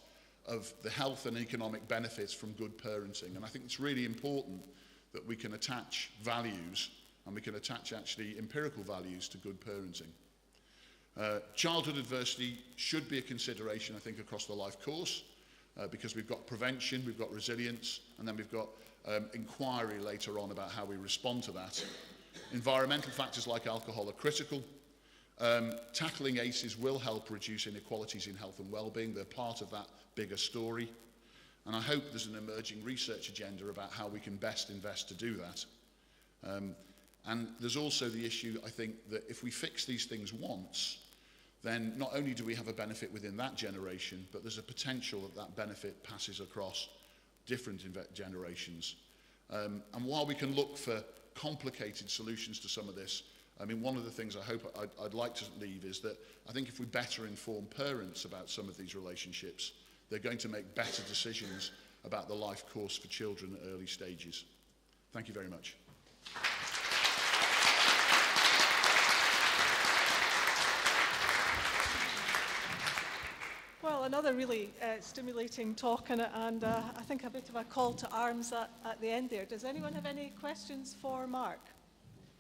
of the health and economic benefits from good parenting, and I think it's really important that we can attach values, and we can attach actually empirical values to good parenting. Childhood adversity should be a consideration, I think, across the life course, because we've got prevention, we've got resilience, and then we've got inquiry later on about how we respond to that. Environmental factors like alcohol are critical. Tackling ACEs will help reduce inequalities in health and well-being. They're part of that bigger story. And I hope there's an emerging research agenda about how we can best invest to do that. And there's also the issue, I think, that if we fix these things once, then not only do we have a benefit within that generation, but there's a potential that that benefit passes across different generations. And while we can look for complicated solutions to some of this, I mean, one of the things I hope I'd like to leave is that I think if we better inform parents about some of these relationships, they're going to make better decisions about the life course for children at early stages. Thank you very much. Well, another really stimulating talk, and I think a bit of a call to arms at the end there. Does anyone have any questions for Mark?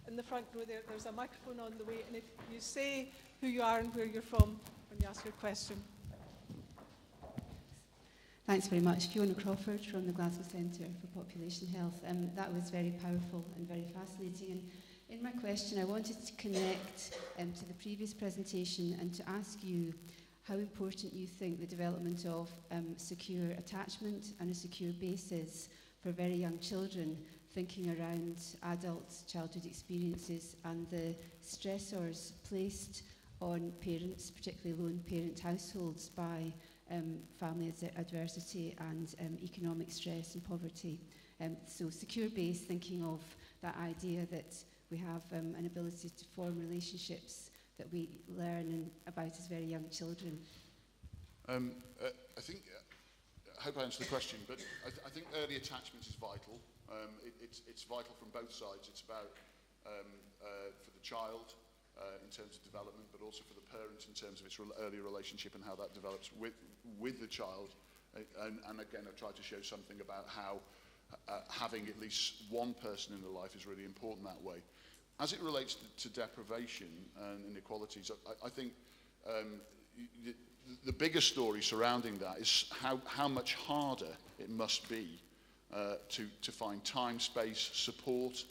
In the front row there, there's a microphone on the way, and if you say who you are and where you're from when you ask your question. Thanks very much. Fiona Crawford from the Glasgow Centre for Population Health. That was very powerful and very fascinating. And in my question, I wanted to connect to the previous presentation and to ask you how important you think the development of secure attachment and a secure base is for very young children, thinking around adult childhood experiences and the stressors placed on parents, particularly lone parent households, by family adversity and economic stress and poverty. So secure base, thinking of that idea that we have an ability to form relationships that we learn about as very young children. I hope I answered the question, but I think early attachment is vital. It's vital from both sides. It's about for the child in terms of development, but also for the parent in terms of its early relationship and how that develops with the child. And again, I've tried to show something about how having at least one person in the life is really important that way. As it relates to deprivation and inequalities, I think the bigger story surrounding that is how much harder it must be to find time, space, support,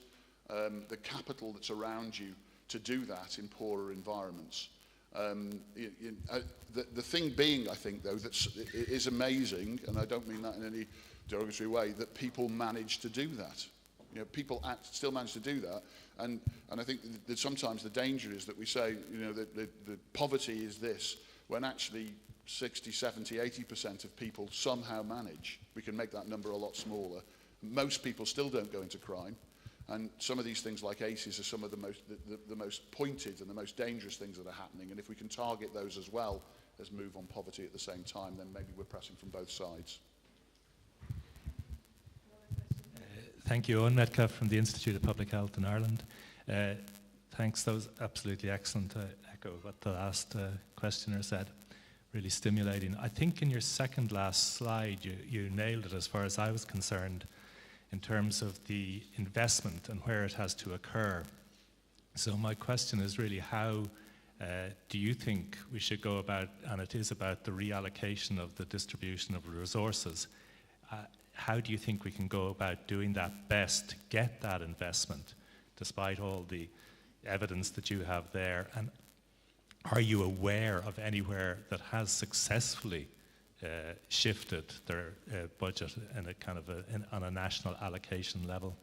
the capital that's around you to do that in poorer environments. The thing being, I think, though, that it is amazing, and I don't mean that in any derogatory way, that people manage to do that. You know, people still manage to do that, and I think that sometimes the danger is that we say, you know, that the poverty is this, when actually 60, 70, 80% of people somehow manage. We can make that number a lot smaller. Most people still don't go into crime, and some of these things like ACEs are some of the most pointed and the most dangerous things that are happening, and if we can target those as well as move on poverty at the same time, then maybe we're pressing from both sides. Thank you, Owen Metcalfe from the Institute of Public Health in Ireland. Thanks, that was absolutely excellent. I echo what the last questioner said, really stimulating. I think in your second last slide, you nailed it as far as I was concerned in terms of the investment and where it has to occur. So my question is really how do you think we should go about, and it is about the reallocation of the distribution of resources, how do you think we can go about doing that best to get that investment, despite all the evidence that you have there? And are you aware of anywhere that has successfully shifted their budget in a kind of on a national allocation level?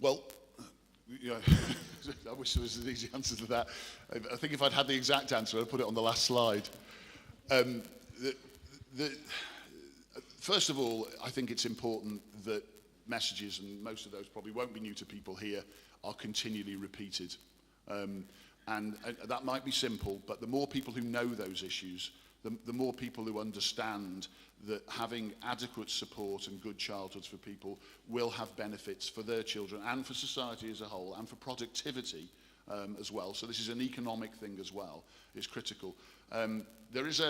Well, yeah, I wish there was an easy answer to that. I think if I'd had the exact answer, I'd put it on the last slide. First of all, I think it's important that messages, and most of those probably won't be new to people here, are continually repeated. And that might be simple, but the more people who know those issues, the more people who understand that having adequate support and good childhoods for people will have benefits for their children and for society as a whole and for productivity as well. So this is an economic thing as well. It's critical. There is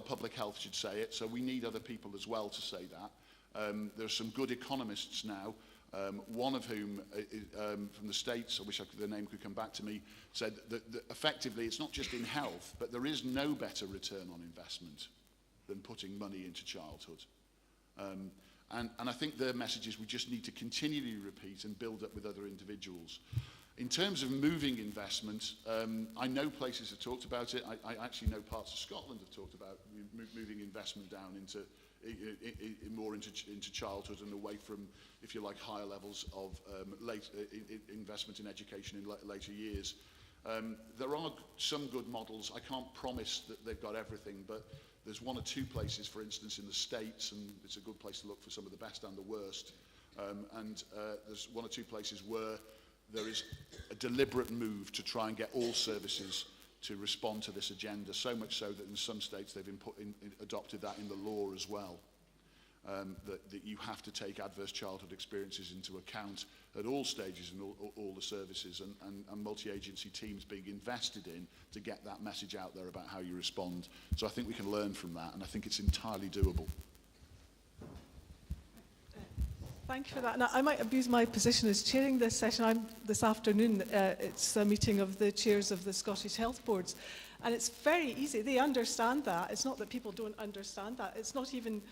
public health should say it, so we need other people as well to say that. There are some good economists now one of whom, from the States, I wish the name could come back to me, said that effectively it's not just in health, but there is no better return on investment than putting money into childhood. And I think their message is we just need to continually repeat and build up with other individuals. In terms of moving investment, I know places have talked about it. I actually know parts of Scotland have talked about moving investment down into more into childhood and away from, if you like, higher levels of investment in education in later years. There are some good models. I can't promise that they've got everything, but there's one or two places, for instance, in the States, and it's a good place to look for some of the best and the worst. There's one or two places where there is a deliberate move to try and get all services to respond to this agenda, so much so that in some states they've adopted that in the law as well, that you have to take adverse childhood experiences into account at all stages and all the services, and multi-agency teams being invested in to get that message out there about how you respond. So I think we can learn from that, and I think it's entirely doable. Thank you for that. Now, I might abuse my position as chairing this session. This afternoon, it's a meeting of the chairs of the Scottish Health Boards. And it's very easy. They understand that. It's not that people don't understand that. It's not even,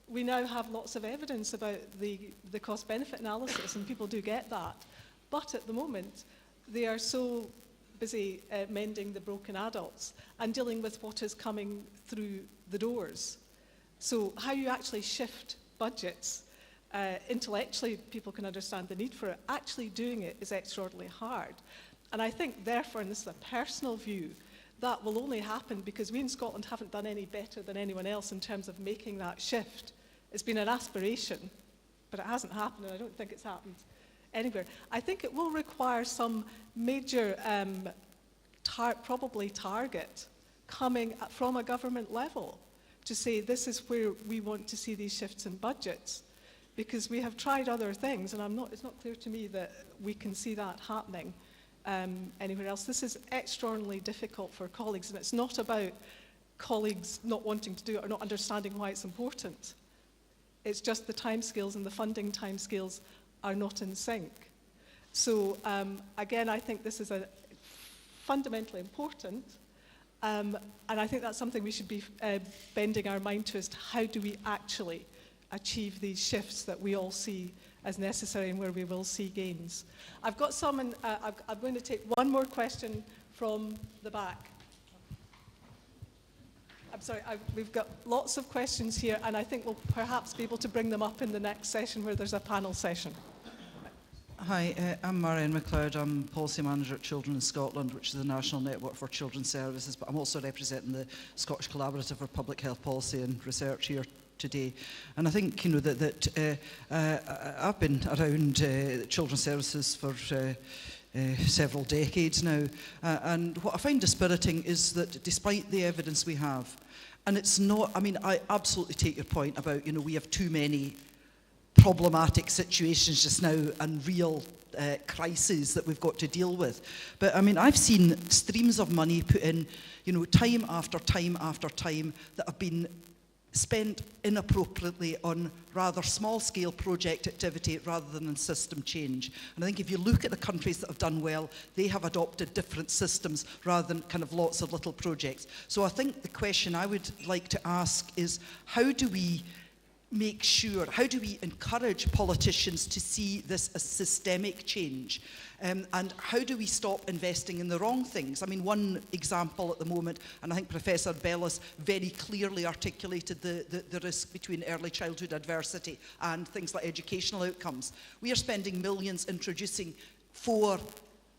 we now have lots of evidence about the cost-benefit analysis, and people do get that. But at the moment, they are so busy mending the broken adults and dealing with what is coming through the doors. So how you actually shift budgets, intellectually people can understand the need for it. Actually doing it is extraordinarily hard. And I think therefore, and this is a personal view, that will only happen because we in Scotland haven't done any better than anyone else in terms of making that shift. It's been an aspiration, but it hasn't happened, and I don't think it's happened anywhere. I think it will require some major, probably target coming from a government level to say this is where we want to see these shifts in budgets. Because we have tried other things, and it's not clear to me that we can see that happening anywhere else. This is extraordinarily difficult for colleagues, and it's not about colleagues not wanting to do it or not understanding why it's important. It's just the timescales and the funding timescales are not in sync. So again, I think this is fundamentally important, and I think that's something we should be bending our mind to, as to how do we actually achieve these shifts that we all see as necessary and where we will see gains. I've got some, and I'm going to take one more question from the back. I'm sorry, we've got lots of questions here, and I think we'll perhaps be able to bring them up in the next session where there's a panel session. Hi, I'm Marianne McLeod. I'm Policy Manager at Children in Scotland, which is the National Network for Children's Services, but I'm also representing the Scottish Collaborative for Public Health Policy and Research here today. And I think, you know, that I've been around children's services for several decades now, and what I find dispiriting is that despite the evidence we have, and it's not, I mean, I absolutely take your point about, you know, we have too many problematic situations just now and real crises that we've got to deal with. But I mean, I've seen streams of money put in, you know, time after time after time that have been spent inappropriately on rather small-scale project activity rather than on system change. And I think if you look at the countries that have done well, they have adopted different systems rather than kind of lots of little projects. So I think the question I would like to ask is, how do we make sure, how do we encourage politicians to see this as systemic change? And how do we stop investing in the wrong things? I mean, one example at the moment, and I think Professor Bellis very clearly articulated the risk between early childhood adversity and things like educational outcomes. We are spending millions introducing 4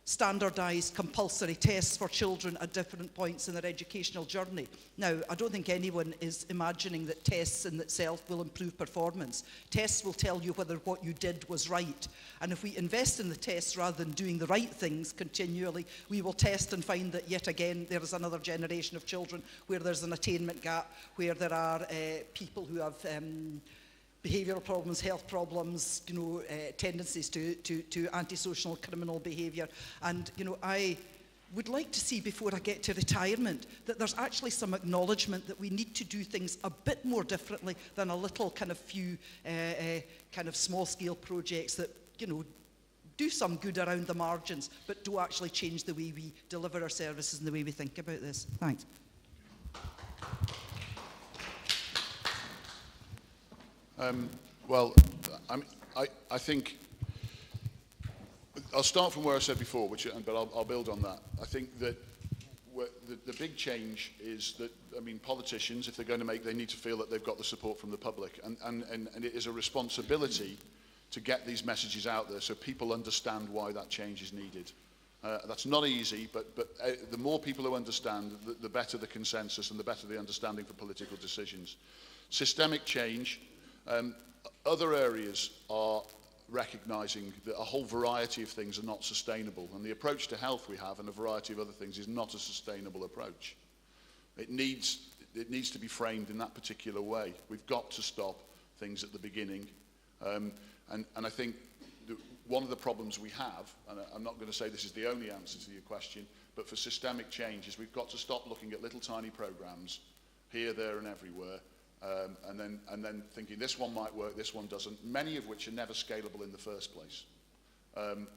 standardised compulsory tests for children at different points in their educational journey. Now, I don't think anyone is imagining that tests in itself will improve performance. Tests will tell you whether what you did was right. And if we invest in the tests rather than doing the right things continually, we will test and find that yet again there is another generation of children where there's an attainment gap, where there are people who have behavioural problems, health problems, you know, tendencies to antisocial criminal behaviour. And, you know, I would like to see before I get to retirement that there's actually some acknowledgement that we need to do things a bit more differently than a little kind of few kind of small-scale projects that you know, do some good around the margins, but do actually change the way we deliver our services and the way we think about this. Thanks. Well, I think I'll start from where I said before, but I'll build on that. I think that the big change is that, I mean, politicians, if they're going to they need to feel that they've got the support from the public, and it is a responsibility to get these messages out there so people understand why that change is needed. That's not easy, but the more people who understand, the better the consensus and the better the understanding for political decisions. Systemic change, other areas are recognising that a whole variety of things are not sustainable, and the approach to health we have and a variety of other things is not a sustainable approach. It needs to be framed in that particular way. We've got to stop things at the beginning, and I think one of the problems we have, and I'm not going to say this is the only answer to your question, but for systemic change is we've got to stop looking at little tiny programmes here, there and everywhere, and then thinking this one might work, this one doesn't, many of which are never scalable in the first place.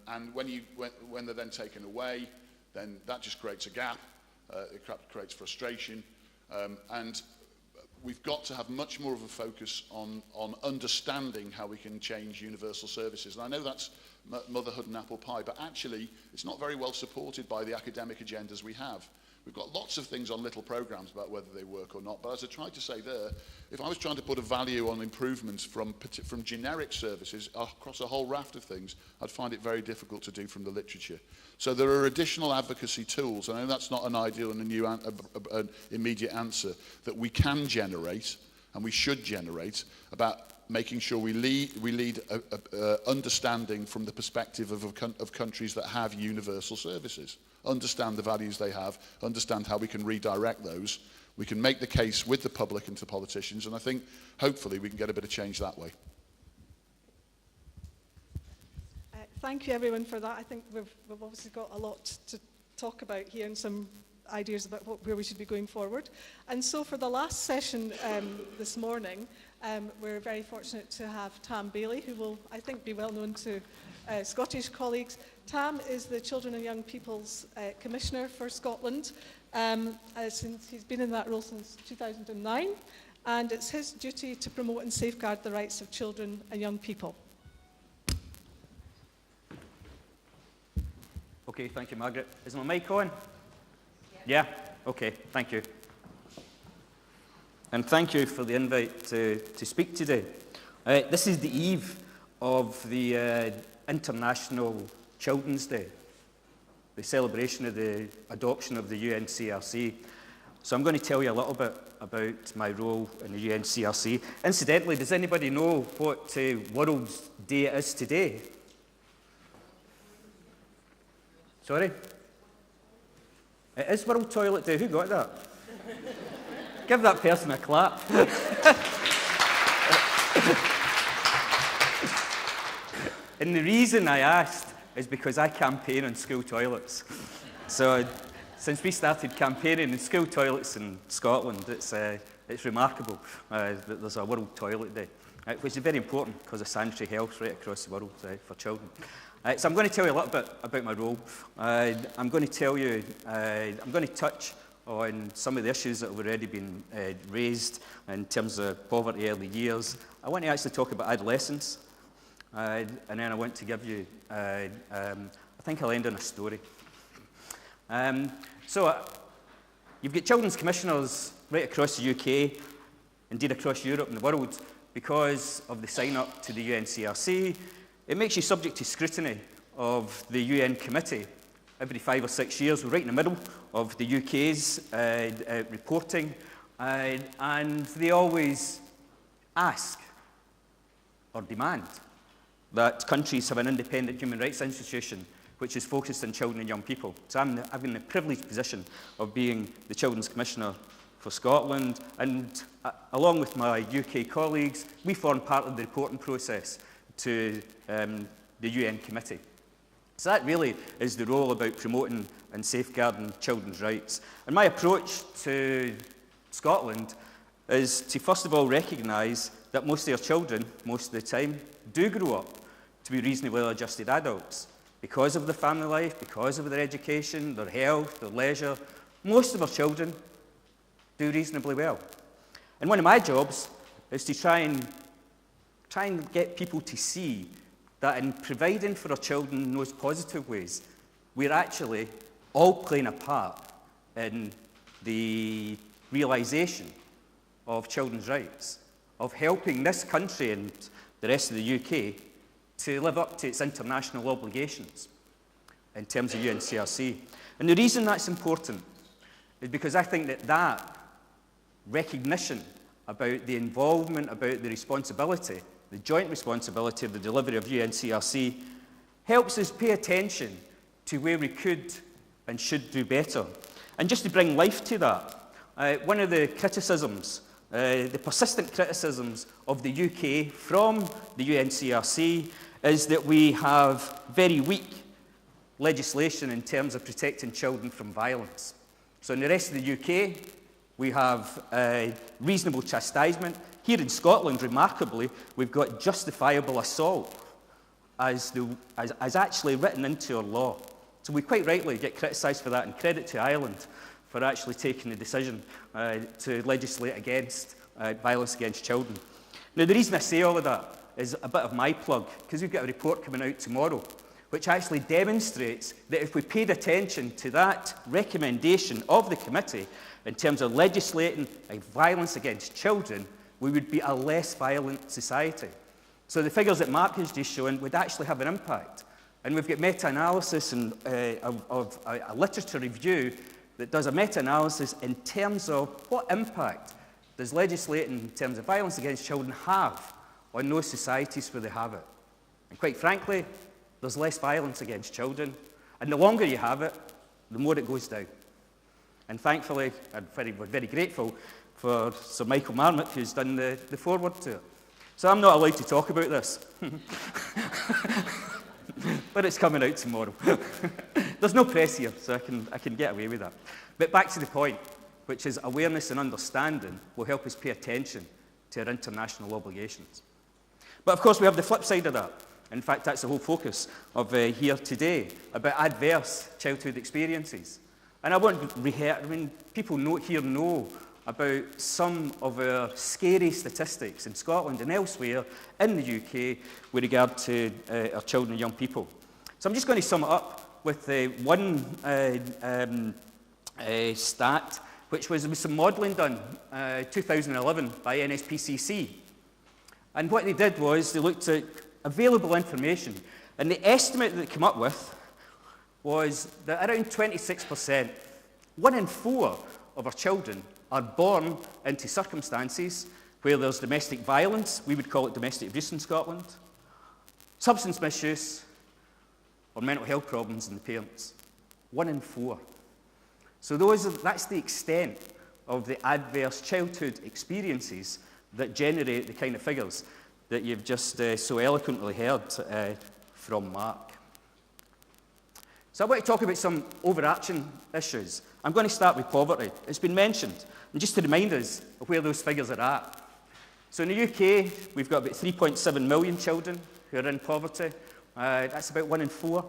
And when they're then taken away, then that just creates a gap, it creates frustration, and we've got to have much more of a focus on understanding how we can change universal services. And I know that's motherhood and apple pie, but actually it's not very well supported by the academic agendas we have. We've got lots of things on little programs about whether they work or not, but as I tried to say there, if I was trying to put a value on improvements from generic services across a whole raft of things, I'd find it very difficult to do from the literature. So there are additional advocacy tools, and I know that's not an ideal and a new an immediate answer, that we can generate, and we should generate, about making sure we lead understanding from the perspective of countries that have universal services. Understand the values they have, understand how we can redirect those. We can make the case with the public and to politicians, and I think hopefully we can get a bit of change that way. Thank you everyone for that. I think we've obviously got a lot to talk about here and some ideas about where we should be going forward. And so for the last session this morning, we're very fortunate to have Tam Bailey, who will, I think, be well known to Scottish colleagues. Tam is the Children and Young People's Commissioner for Scotland. Since he's been in that role since 2009, and it's his duty to promote and safeguard the rights of children and young people. Okay, thank you, Margaret. Is my mic on? Yeah? Okay, thank you. And thank you for the invite to speak today. This is the eve of the International Children's Day, the celebration of the adoption of the UNCRC. So I'm going to tell you a little bit about my role in the UNCRC. Incidentally, does anybody know what World's Day it is today? Sorry? It is World Toilet Day. Who got that? Give that person a clap. And the reason I asked is because I campaign on school toilets. So since we started campaigning on school toilets in Scotland, it's remarkable that there's a World Toilet Day, which is very important because of sanitary health right across the world for children. So I'm going to tell you a little bit about my role. I'm going to touch on some of the issues that have already been raised in terms of poverty early years. I want to actually talk about adolescence, and then I want to give you, I think I'll end on a story. You've got children's commissioners right across the UK, indeed across Europe and the world, because of the sign-up to the UNCRC. It makes you subject to scrutiny of the UN committee every 5 or 6 years. We're right in the middle of the UK's reporting, and they always ask or demand that countries have an independent human rights institution which is focused on children and young people. So I'm in the privileged position of being the Children's Commissioner for Scotland, and along with my UK colleagues, we form part of the reporting process to the UN committee. So that really is the role about promoting and safeguarding children's rights. And my approach to Scotland is to first of all recognise that most of our children, most of the time, do grow up to be reasonably well-adjusted adults. Because of their family life, because of their education, their health, their leisure, most of our children do reasonably well. And one of my jobs is to try and get people to see that in providing for our children in those positive ways, we're actually all playing a part in the realisation of children's rights, of helping this country and the rest of the UK to live up to its international obligations in terms of UNCRC. And the reason that's important is because I think that recognition about the involvement, about the responsibility, the joint responsibility of the delivery of UNCRC helps us pay attention to where we could and should do better. And just to bring life to that, one of the criticisms, the persistent criticisms of the UK from the UNCRC is that we have very weak legislation in terms of protecting children from violence. So in the rest of the UK, we have reasonable chastisement. Here in Scotland, remarkably, we've got justifiable assault as actually written into our law. So we quite rightly get criticised for that, and credit to Ireland for actually taking the decision to legislate against violence against children. Now, the reason I say all of that is a bit of my plug, because we've got a report coming out tomorrow which actually demonstrates that if we paid attention to that recommendation of the committee in terms of legislating violence against children, we would be a less violent society. So the figures that Mark has just shown would actually have an impact. And we've got meta-analysis of a literature review that does a meta-analysis in terms of what impact does legislating in terms of violence against children have on those societies where they have it. And quite frankly, there's less violence against children, and the longer you have it, the more it goes down. And thankfully, we're very grateful for Sir Michael Marmot, who's done the foreword to it. So I'm not allowed to talk about this. But it's coming out tomorrow. There's no press here, so I can get away with that. But back to the point, which is awareness and understanding will help us pay attention to our international obligations. But of course, we have the flip side of that. In fact, that's the whole focus of here today, about adverse childhood experiences. And people know about some of our scary statistics in Scotland and elsewhere in the UK with regard to our children and young people. So I'm just going to sum it up with one stat, which was there was some modelling done 2011 by NSPCC. And what they did was they looked at available information, and the estimate that they came up with was that around 26%, 1 in 4 of our children are born into circumstances where there's domestic violence, we would call it domestic abuse in Scotland, substance misuse, or mental health problems in the parents. 1 in 4. So that's the extent of the adverse childhood experiences that generate the kind of figures that you've just so eloquently heard from Mark. So I want to talk about some overarching issues. I'm going to start with poverty. It's been mentioned, and just to remind us of where those figures are at. So in the UK, we've got about 3.7 million children who are in poverty. That's about 1 in 4.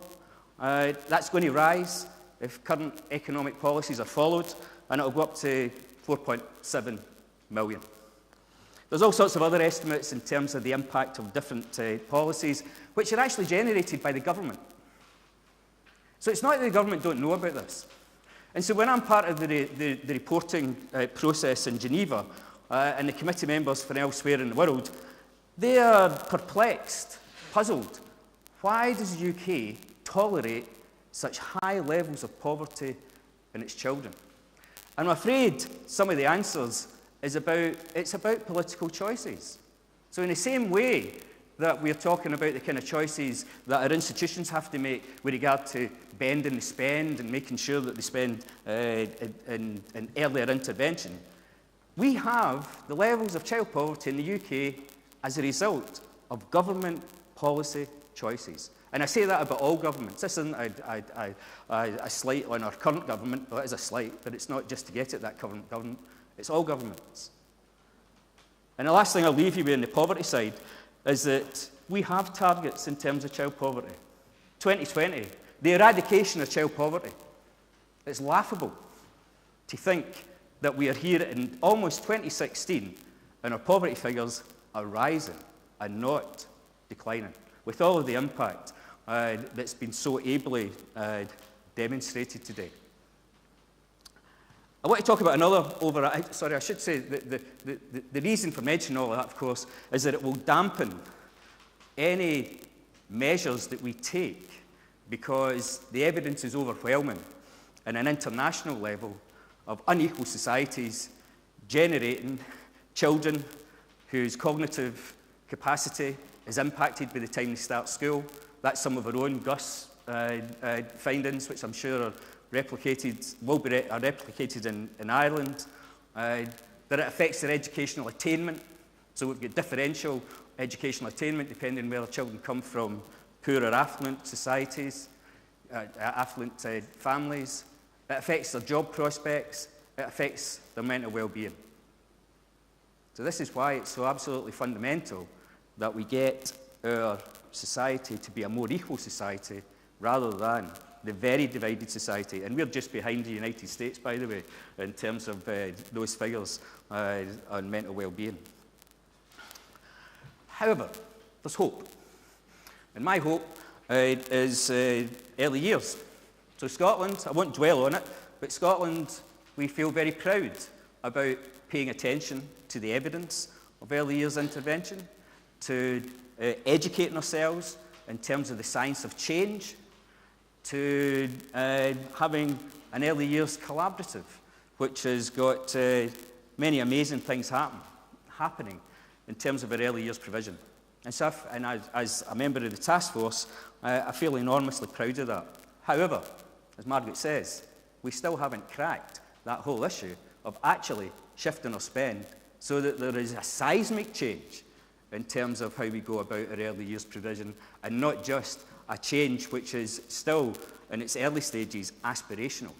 That's going to rise if current economic policies are followed, and it'll go up to 4.7 million. There's all sorts of other estimates in terms of the impact of different policies, which are actually generated by the government. So it's not that the government don't know about this. And so when I'm part of the reporting process in Geneva, and the committee members from elsewhere in the world, they are perplexed, puzzled. Why does the UK tolerate such high levels of poverty in its children? And I'm afraid some of the answers it's about political choices. So in the same way that we're talking about the kind of choices that our institutions have to make with regard to bending the spend and making sure that they spend in earlier intervention, we have the levels of child poverty in the UK as a result of government policy choices. And I say that about all governments. This isn't a slight on our current government. Well, it is a slight, but it's not just to get at that current government. It's all governments. And the last thing I'll leave you with on the poverty side is that we have targets in terms of child poverty. 2020, the eradication of child poverty. It's laughable to think that we are here in almost 2016 and our poverty figures are rising and not declining, with all of the impact that's been so ably demonstrated today. I want to talk about another I should say the reason for mentioning all of that, of course, is that it will dampen any measures that we take, because the evidence is overwhelming at an international level of unequal societies generating children whose cognitive capacity is impacted by the time they start school. That's some of our own GUS findings, which I'm sure are replicated, are replicated in Ireland. That it affects their educational attainment. So we've got differential educational attainment depending on whether children come from poor or affluent societies, affluent families. It affects their job prospects. It affects their mental well-being. So this is why it's so absolutely fundamental that we get our society to be a more equal society rather than the very divided society. And we're just behind the United States, by the way, in terms of those figures on mental well-being. However, there's hope. And my hope is early years. So Scotland, I won't dwell on it, but Scotland, we feel very proud about paying attention to the evidence of early years intervention, to educating ourselves in terms of the science of change, to having an early years collaborative, which has got many amazing things happening in terms of our early years provision. And so, as a member of the task force, I feel enormously proud of that. However, as Margaret says, we still haven't cracked that whole issue of actually shifting our spend so that there is a seismic change in terms of how we go about our early years provision, and not just a change which is still, in its early stages, aspirational.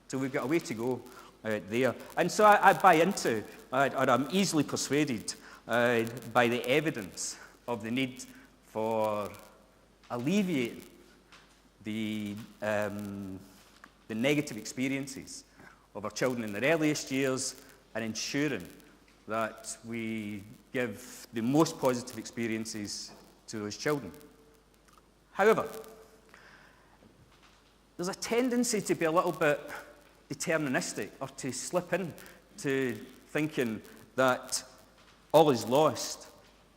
So we've got a way to go there. And so I buy into, or I'm easily persuaded by the evidence of the need for alleviating the negative experiences of our children in their earliest years and ensuring that we give the most positive experiences to those children. However, there's a tendency to be a little bit deterministic, or to slip into thinking that all is lost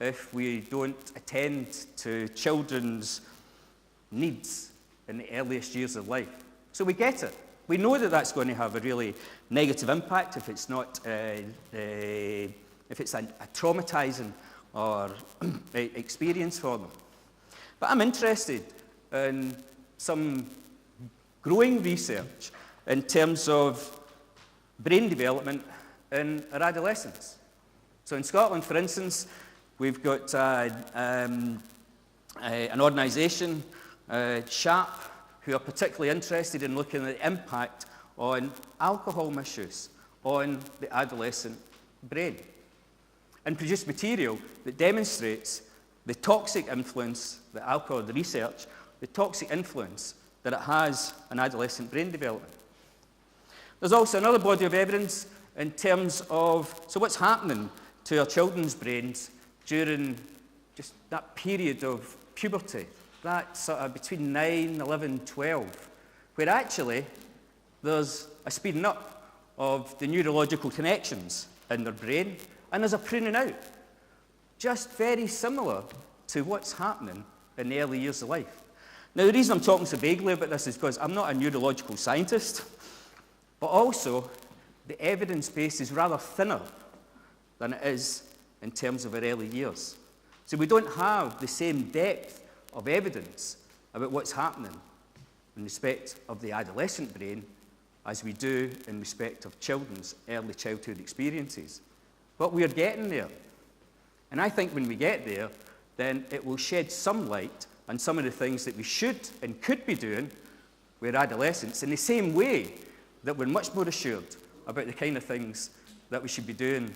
if we don't attend to children's needs in the earliest years of life. So we get it. We know that that's going to have a really negative impact if it's not, if it's a traumatizing or experience for them. But I'm interested in some growing research in terms of brain development in our adolescents. So in Scotland, for instance, we've got an organisation, SHARP, who are particularly interested in looking at the impact on alcohol misuse on the adolescent brain, and produced material that demonstrates the toxic influence that alcohol, the research, the toxic influence that it has on adolescent brain development. There's also another body of evidence in terms of, so what's happening to our children's brains during just that period of puberty, that sort of between 9, 11, 12, where actually there's a speeding up of the neurological connections in their brain, and there's a pruning out. Just very similar to what's happening in the early years of life. Now, the reason I'm talking so vaguely about this is because I'm not a neurological scientist, but also the evidence base is rather thinner than it is in terms of our early years. So we don't have the same depth of evidence about what's happening in respect of the adolescent brain as we do in respect of children's early childhood experiences. But we're getting there. And I think when we get there, then it will shed some light on some of the things that we should and could be doing with adolescents, in the same way that we're much more assured about the kind of things that we should be doing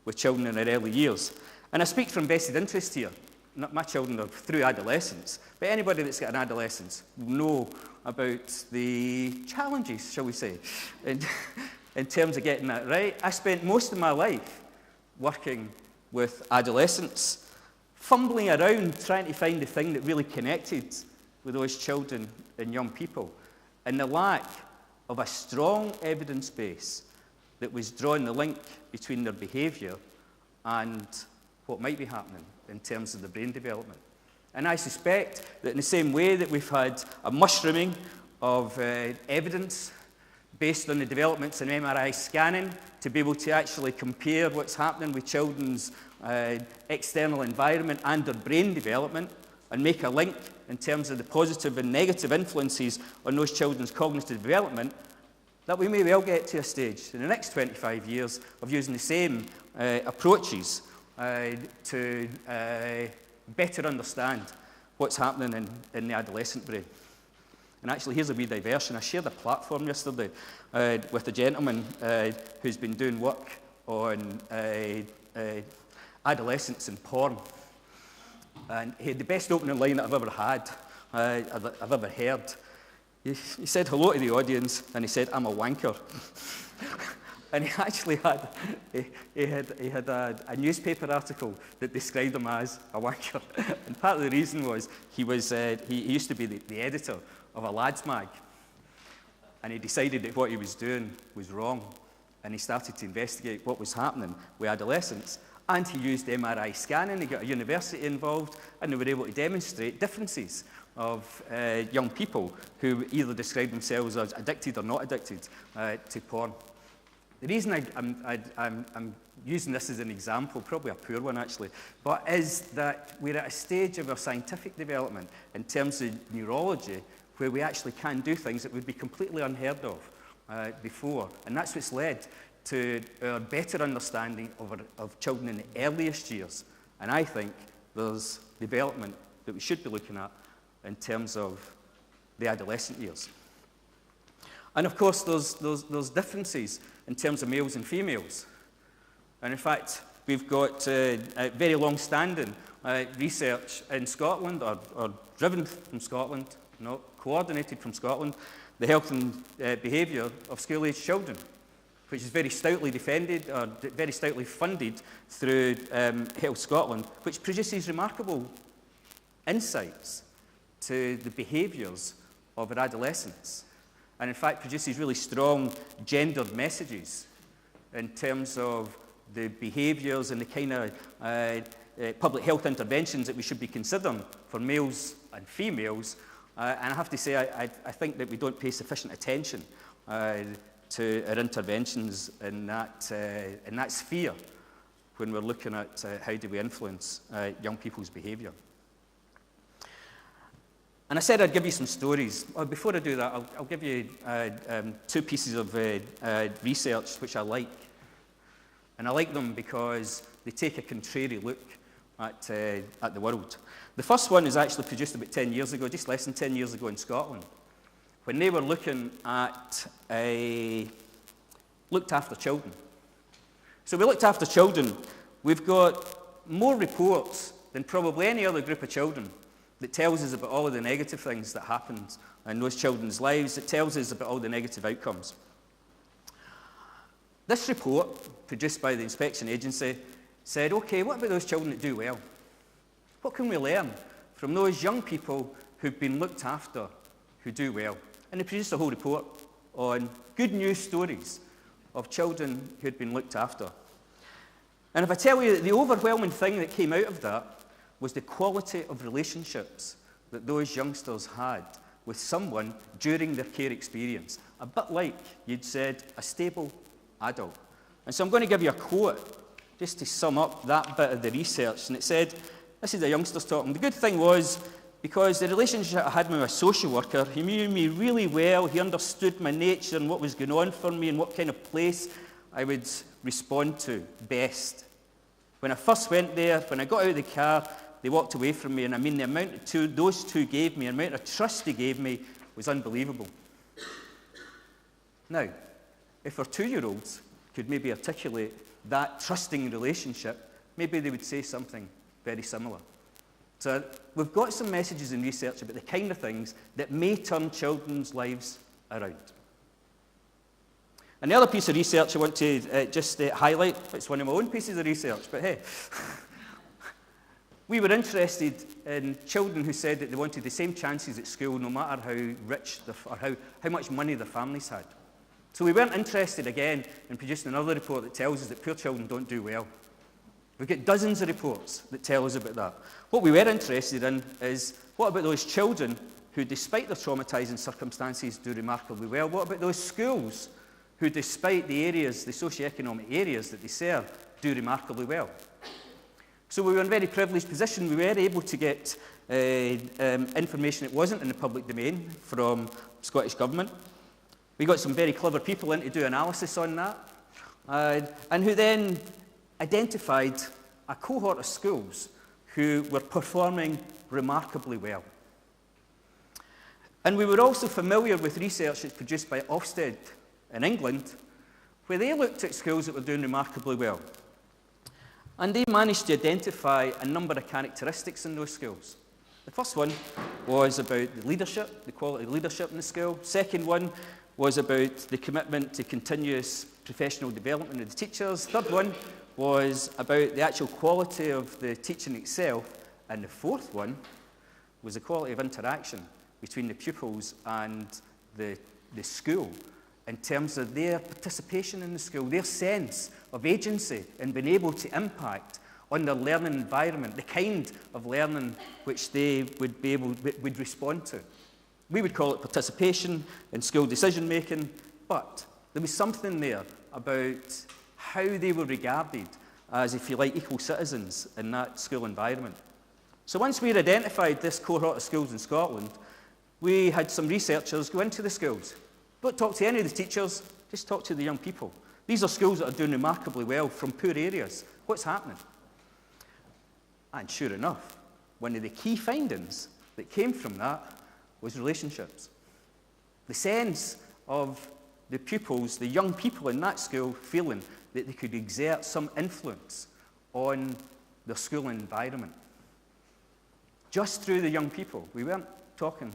with children in their early years. And I speak from vested interest here. my children are through adolescence, but anybody that's got an adolescence will know about the challenges, shall we say, in terms of getting that right. I spent most of my life working with adolescents, fumbling around trying to find the thing that really connected with those children and young people, and the lack of a strong evidence base that was drawing the link between their behaviour and what might be happening in terms of the brain development. And I suspect that in the same way that we've had a mushrooming of evidence based on the developments in MRI scanning to be able to actually compare what's happening with children's external environment and their brain development and make a link in terms of the positive and negative influences on those children's cognitive development, that we may well get to a stage in the next 25 years of using the same approaches to better understand what's happening in the adolescent brain. And actually, here's a wee diversion. I shared a platform yesterday with a gentleman who's been doing work on adolescence and porn. And he had the best opening line that I've ever had, I've ever heard. He said hello to the audience, and he said, "I'm a wanker." And he actually had, he had a newspaper article that described him as a wanker. And part of the reason was he used to be the editor of a lads mag. And he decided that what he was doing was wrong. And he started to investigate what was happening with adolescents. And he used MRI scanning, he got a university involved, and they were able to demonstrate differences of young people who either describe themselves as addicted or not addicted to porn. The reason I'm using this as an example, probably a poor one actually, but is that we're at a stage of our scientific development in terms of neurology where we actually can do things that would be completely unheard of before. And that's what's led to our better understanding of children in the earliest years. And I think there's development that we should be looking at in terms of the adolescent years. And of course, there's differences in terms of males and females. And in fact, we've got very long-standing research in Scotland, or driven from Scotland, not coordinated from Scotland, the health and behaviour of school-aged children, which is very stoutly defended, or very stoutly funded through Health Scotland, which produces remarkable insights to the behaviours of our adolescents. And in fact produces really strong gendered messages in terms of the behaviours and the kind of public health interventions that we should be considering for males and females. And I have to say, I think that we don't pay sufficient attention to our interventions in that sphere when we're looking at how do we influence young people's behaviour. And I said I'd give you some stories. Before I do that, I'll give you two pieces of research which I like. And I like them because they take a contrary look at the world. The first one is actually produced about 10 years ago, just less than 10 years ago in Scotland, when they were looking at looked after children. So we looked after children. We've got more reports than probably any other group of children that tells us about all of the negative things that happened in those children's lives. It tells us about all the negative outcomes. This report, produced by the inspection agency, said, okay, what about those children that do well? What can we learn from those young people who've been looked after who do well? And they produced a whole report on good news stories of children who'd been looked after. And if I tell you that the overwhelming thing that came out of that was the quality of relationships that those youngsters had with someone during their care experience. A bit like you'd said, a stable adult. And so I'm going to give you a quote just to sum up that bit of the research. And it said, this is the youngsters talking, the good thing was, because the relationship I had with my social worker, he knew me really well, he understood my nature and what was going on for me and what kind of place I would respond to best. When I first went there, when I got out of the car, they walked away from me, and I mean the amount those two gave me, the amount of trust they gave me was unbelievable. Now, if our 2-year-olds could maybe articulate that trusting relationship, maybe they would say something very similar. So we've got some messages in research about the kind of things that may turn children's lives around. And the other piece of research I want to just highlight, it's one of my own pieces of research, but hey, we were interested in children who said that they wanted the same chances at school no matter how rich or how much money their families had. So we weren't interested, again, in producing another report that tells us that poor children don't do well. We've got dozens of reports that tell us about that. What we were interested in is, what about those children who, despite their traumatising circumstances, do remarkably well? What about those schools who, despite the areas, the socioeconomic areas that they serve, do remarkably well? So we were in a very privileged position. We were able to get information that wasn't in the public domain from Scottish Government. We got some very clever people in to do analysis on that, and who then identified a cohort of schools who were performing remarkably well. And we were also familiar with research that's produced by Ofsted in England, where they looked at schools that were doing remarkably well. And they managed to identify a number of characteristics in those schools. The first one was about the leadership, the quality of leadership in the school. Second one was about the commitment to continuous professional development of the teachers. Third one was about the actual quality of the teaching itself. And the fourth one was the quality of interaction between the pupils and the school in terms of their participation in the school, their sense of agency and being able to impact on their learning environment, the kind of learning which they would respond to. We would call it participation in school decision-making, but there was something there about how they were regarded as, if you like, equal citizens in that school environment. So once we had identified this cohort of schools in Scotland, we had some researchers go into the schools. Don't talk to any of the teachers, just talk to the young people. These are schools that are doing remarkably well from poor areas. What's happening? And sure enough, one of the key findings that came from that was relationships. The sense of the pupils, the young people in that school, feeling that they could exert some influence on their school environment. Just through the young people. We weren't talking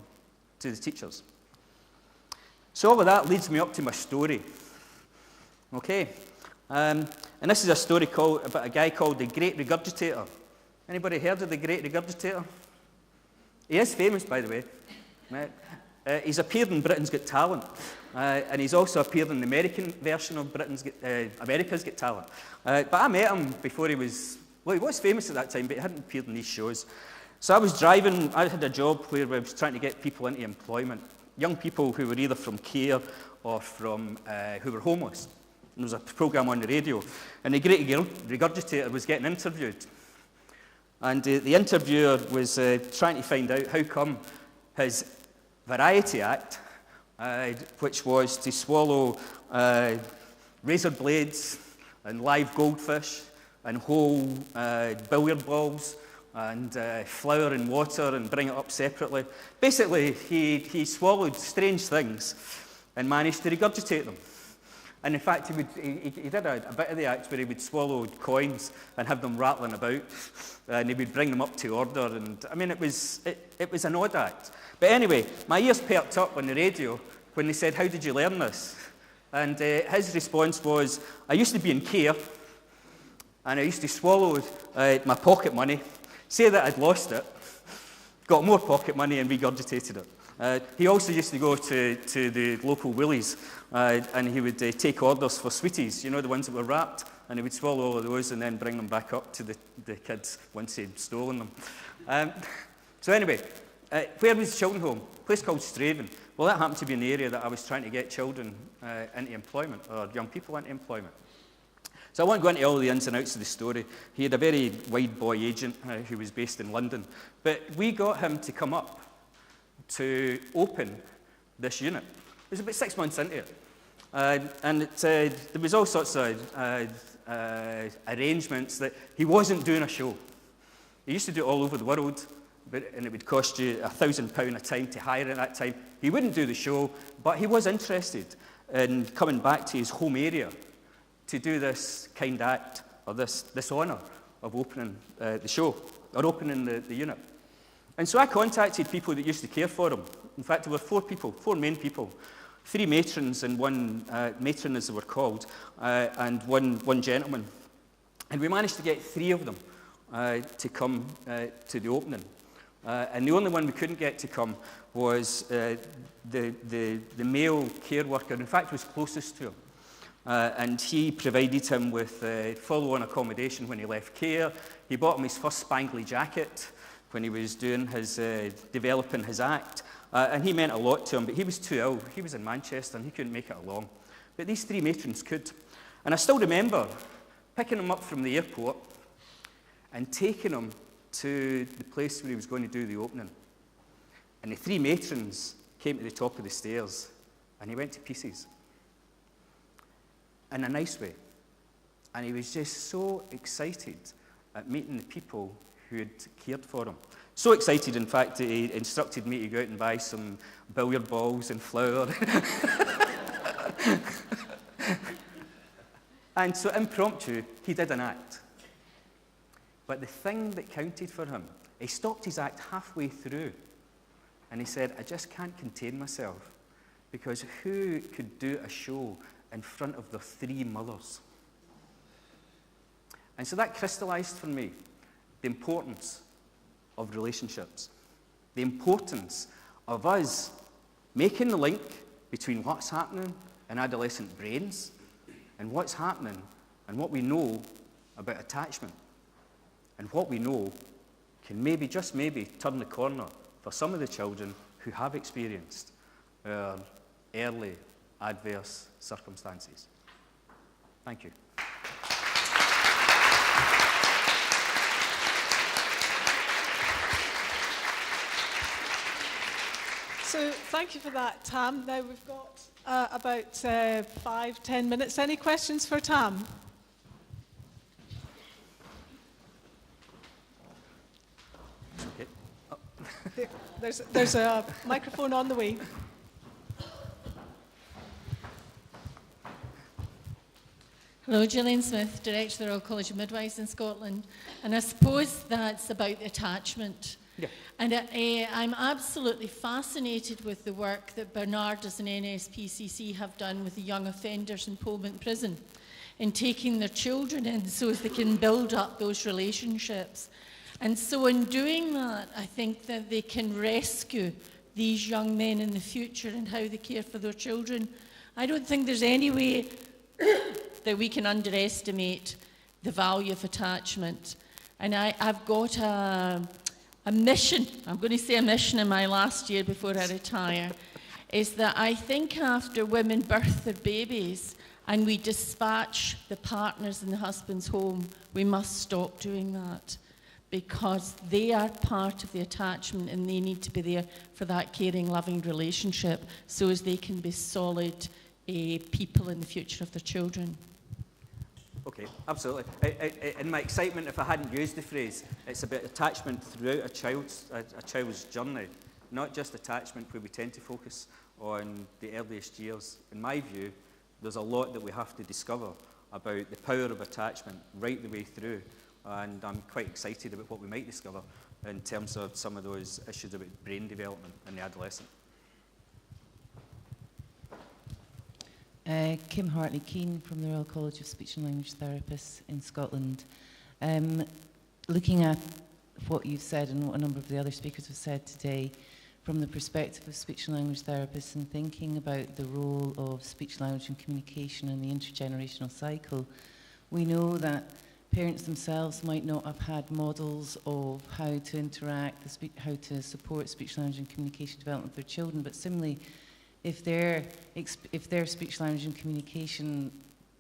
to the teachers. So all of that leads me up to my story. Okay, and this is a story about a guy called the Great Regurgitator. Anybody heard of the Great Regurgitator? He is famous, by the way. Right? He's appeared in Britain's Got Talent, and he's also appeared in the American version of America's Got Talent. But I met him before he was famous at that time, but he hadn't appeared in these shows. So I was driving, I had a job where I was trying to get people into employment, young people who were either from care or from who were homeless. And there was a programme on the radio, and the Great Regurgitator was getting interviewed. And the interviewer was trying to find out how come his Variety Act, which was to swallow razor blades and live goldfish and whole billiard balls and flour and water and bring it up separately. Basically, he swallowed strange things and managed to regurgitate them. And in fact, he did a bit of the act where he would swallow coins and have them rattling about, and he would bring them up to order. And I mean, it was an odd act. But anyway, my ears perked up on the radio when they said, "How did you learn this?" And his response was, "I used to be in care, and I used to swallow my pocket money, say that I'd lost it, got more pocket money and regurgitated it." He also used to go to the local Woolies and he would take orders for sweeties, you know, the ones that were wrapped, and he would swallow all of those and then bring them back up to the kids once he'd stolen them. So anyway, where was the children home? A place called Straven. Well, that happened to be an area that I was trying to get children into employment, or young people into employment. So I won't go into all the ins and outs of the story. He had a very wide boy agent who was based in London. But we got him to come up to open this unit. It was about 6 months into it. And there was all sorts of arrangements that he wasn't doing a show. He used to do it all over the world, and it would cost you £1,000 a time to hire at that time. He wouldn't do the show, but he was interested in coming back to his home area to do this kind act, or this honour of opening the show, or opening the unit. And so I contacted people that used to care for him. In fact, there were 4 people, 4 main people, 3 matrons and 1 matron, as they were called, and one gentleman. And we managed to get 3 of them to come to the opening. And the only one we couldn't get to come was the male care worker, in fact, was closest to him. And he provided him with follow-on accommodation when he left care. He bought him his first spangly jacket when he was doing his, developing his act. And he meant a lot to him, but he was too ill. He was in Manchester and he couldn't make it along. But these 3 matrons could. And I still remember picking him up from the airport and taking him to the place where he was going to do the opening. And the 3 matrons came to the top of the stairs and he went to pieces. In a nice way. And he was just so excited at meeting the people who had cared for him. So excited, in fact, that he instructed me to go out and buy some billiard balls and flour. And so impromptu, he did an act. But the thing that counted for him, he stopped his act halfway through. And he said, I just can't contain myself. Because who could do a show in front of their 3 mothers? And so that crystallized for me the importance of relationships, the importance of us making the link between what's happening in adolescent brains and what's happening and what we know about attachment, and what we know can maybe, just maybe, turn the corner for some of the children who have experienced early adverse circumstances. Thank you. So thank you for that, Tam. Now we've got about 5-10 minutes. Any questions for Tam? Okay. Oh. There's a microphone on the way. Hello, Gillian Smith, Director of the Royal College of Midwives in Scotland. And I suppose that's about attachment. Yeah. And I'm absolutely fascinated with the work that Bernardus and NSPCC have done with the young offenders in Pullman Prison in taking their children in so as they can build up those relationships. And so in doing that, I think that they can rescue these young men in the future and how they care for their children. I don't think there's any way that we can underestimate the value of attachment. And I've got a mission, I'm going to say a mission in my last year before I retire, is that I think after women birth their babies and we dispatch the partners in the husband's home, we must stop doing that, because they are part of the attachment and they need to be there for that caring, loving relationship so as they can be solid people in the future of their children. Okay, absolutely. In my excitement, if I hadn't used the phrase, it's about attachment throughout a child's journey, not just attachment where we tend to focus on the earliest years. In my view, there's a lot that we have to discover about the power of attachment right the way through, and I'm quite excited about what we might discover in terms of some of those issues about brain development in the adolescent. Kim Hartley-Keane from the Royal College of Speech and Language Therapists in Scotland. Looking at what you've said and what a number of the other speakers have said today, from the perspective of speech and language therapists and thinking about the role of speech, language and communication in the intergenerational cycle, we know that parents themselves might not have had models of how to interact, how to support speech, language and communication development of their children, but similarly, if their speech, language and communication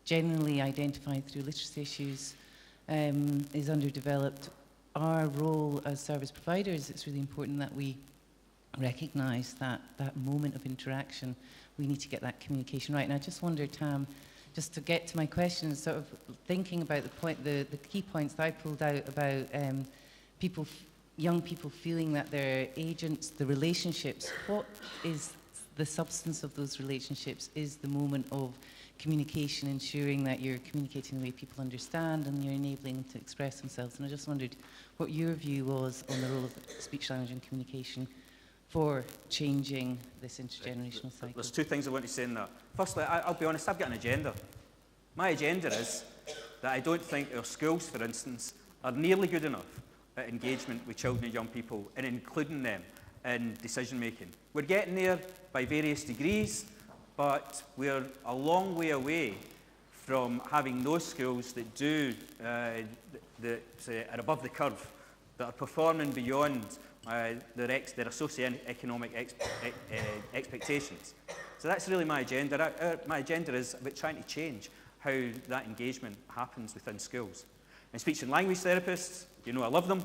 generally identified through literacy issues is underdeveloped, our role as service providers, it's really important that we recognise that moment of interaction, we need to get that communication right. And I just wonder, Tam, just to get to my question, sort of thinking about the key points that I pulled out about young people feeling that they're agents, the relationships, what is the substance of those relationships is the moment of communication, ensuring that you're communicating the way people understand and you're enabling them to express themselves. And I just wondered what your view was on the role of speech, language and communication for changing this intergenerational cycle. There's two things I want to say in that. Firstly, I'll be honest, I've got an agenda. My agenda is that I don't think our schools, for instance, are nearly good enough at engagement with children and young people and including them in decision making. We're getting there by various degrees, but we're a long way away from having those schools that that are above the curve, that are performing beyond their socio-economic expectations. So that's really my agenda. My agenda is about trying to change how that engagement happens within schools. And speech and language therapists, you know I love them,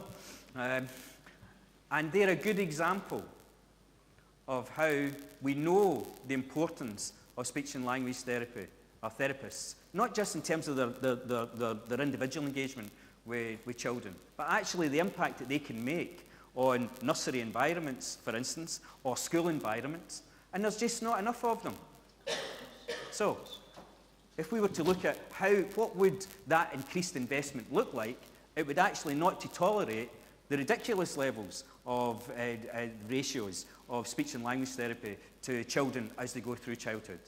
and they're a good example of how we know the importance of speech and language therapy, our therapists, not just in terms of their individual engagement with children, but actually the impact that they can make on nursery environments, for instance, or school environments, and there's just not enough of them. So, if we were to look at what would that increased investment look like, it would actually not to tolerate the ridiculous levels of ratios of speech and language therapy to children as they go through childhood.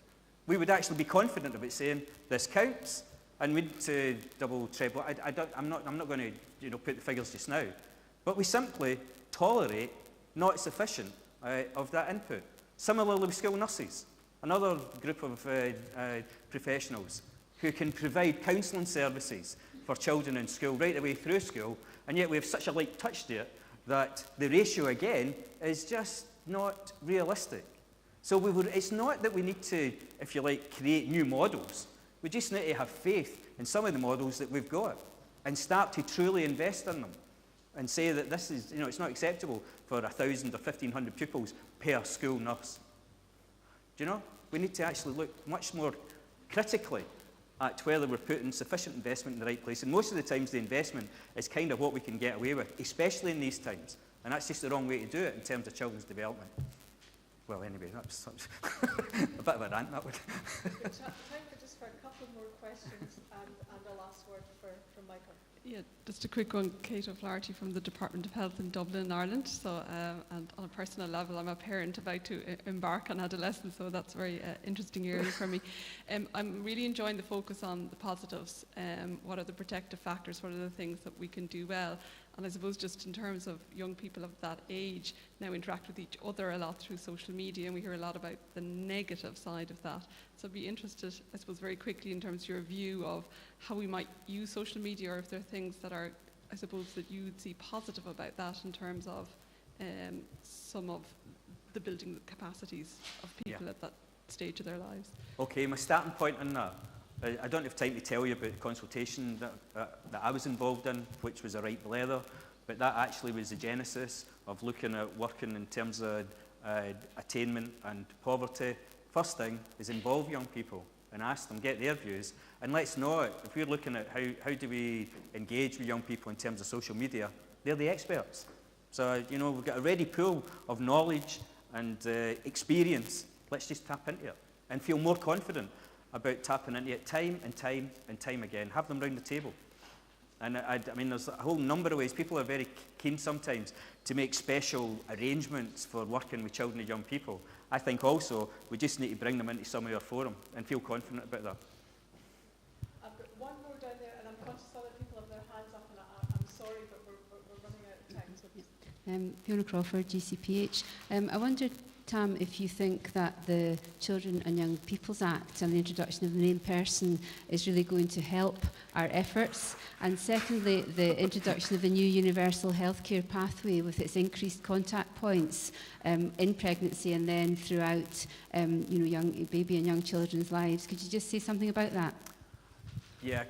We would actually be confident about saying this counts, and we'd double, treble. I'm not going to put the figures just now, but we simply tolerate not sufficient of that input. Similarly with school nurses, another group of professionals who can provide counselling services for children in school right the way through school, and yet we have such a light touch to it that the ratio again is just not realistic. So it's not that we need to, if you like, create new models. We just need to have faith in some of the models that we've got and start to truly invest in them and say that this is, it's not acceptable for 1,000 or 1,500 pupils per school nurse. Do you know? We need to actually look much more critically at whether we're putting sufficient investment in the right place. And most of the times the investment is kind of what we can get away with, especially in these times. And that's just the wrong way to do it in terms of children's development. Well, anyway, that's a bit of a rant, that one. Time just for a couple more questions and a last word from Michael. Yeah, just a quick one. Kate O'Flaherty from the Department of Health in Dublin, Ireland. So, and on a personal level, I'm a parent about to embark on adolescence, so that's a very interesting area for me. I'm really enjoying the focus on the positives. What are the protective factors? What are the things that we can do well? And I suppose just in terms of young people of that age now interact with each other a lot through social media, and we hear a lot about the negative side of that. So I'd be interested, I suppose, very quickly in terms of your view of how we might use social media, or if there are things that are, I suppose, that you would see positive about that in terms of some of the building capacities of people at that stage of their lives. Okay, my starting point on that. I don't have time to tell you about the consultation that I was involved in, which was a right blether, but that actually was the genesis of looking at working in terms of attainment and poverty. First thing is involve young people and ask them, get their views, and let's not, if we're looking at how do we engage with young people in terms of social media, they're the experts. So, we've got a ready pool of knowledge and experience. Let's just tap into it and feel more confident about tapping into it time and time and time again. Have them round the table. And I mean, there's a whole number of ways. People are very keen sometimes to make special arrangements for working with children and young people. I think also we just need to bring them into some of our forum and feel confident about that. I've got one more down there, and I'm conscious other people have their hands up, and I'm sorry, but we're running out of time. So Fiona Crawford, GCPH. I wondered, Tam, if you think that the Children and Young People's Act and the introduction of the named person is really going to help our efforts. And secondly, the introduction of a new universal healthcare pathway with its increased contact points in pregnancy and then throughout young baby and young children's lives. Could you just say something about that? Yeah,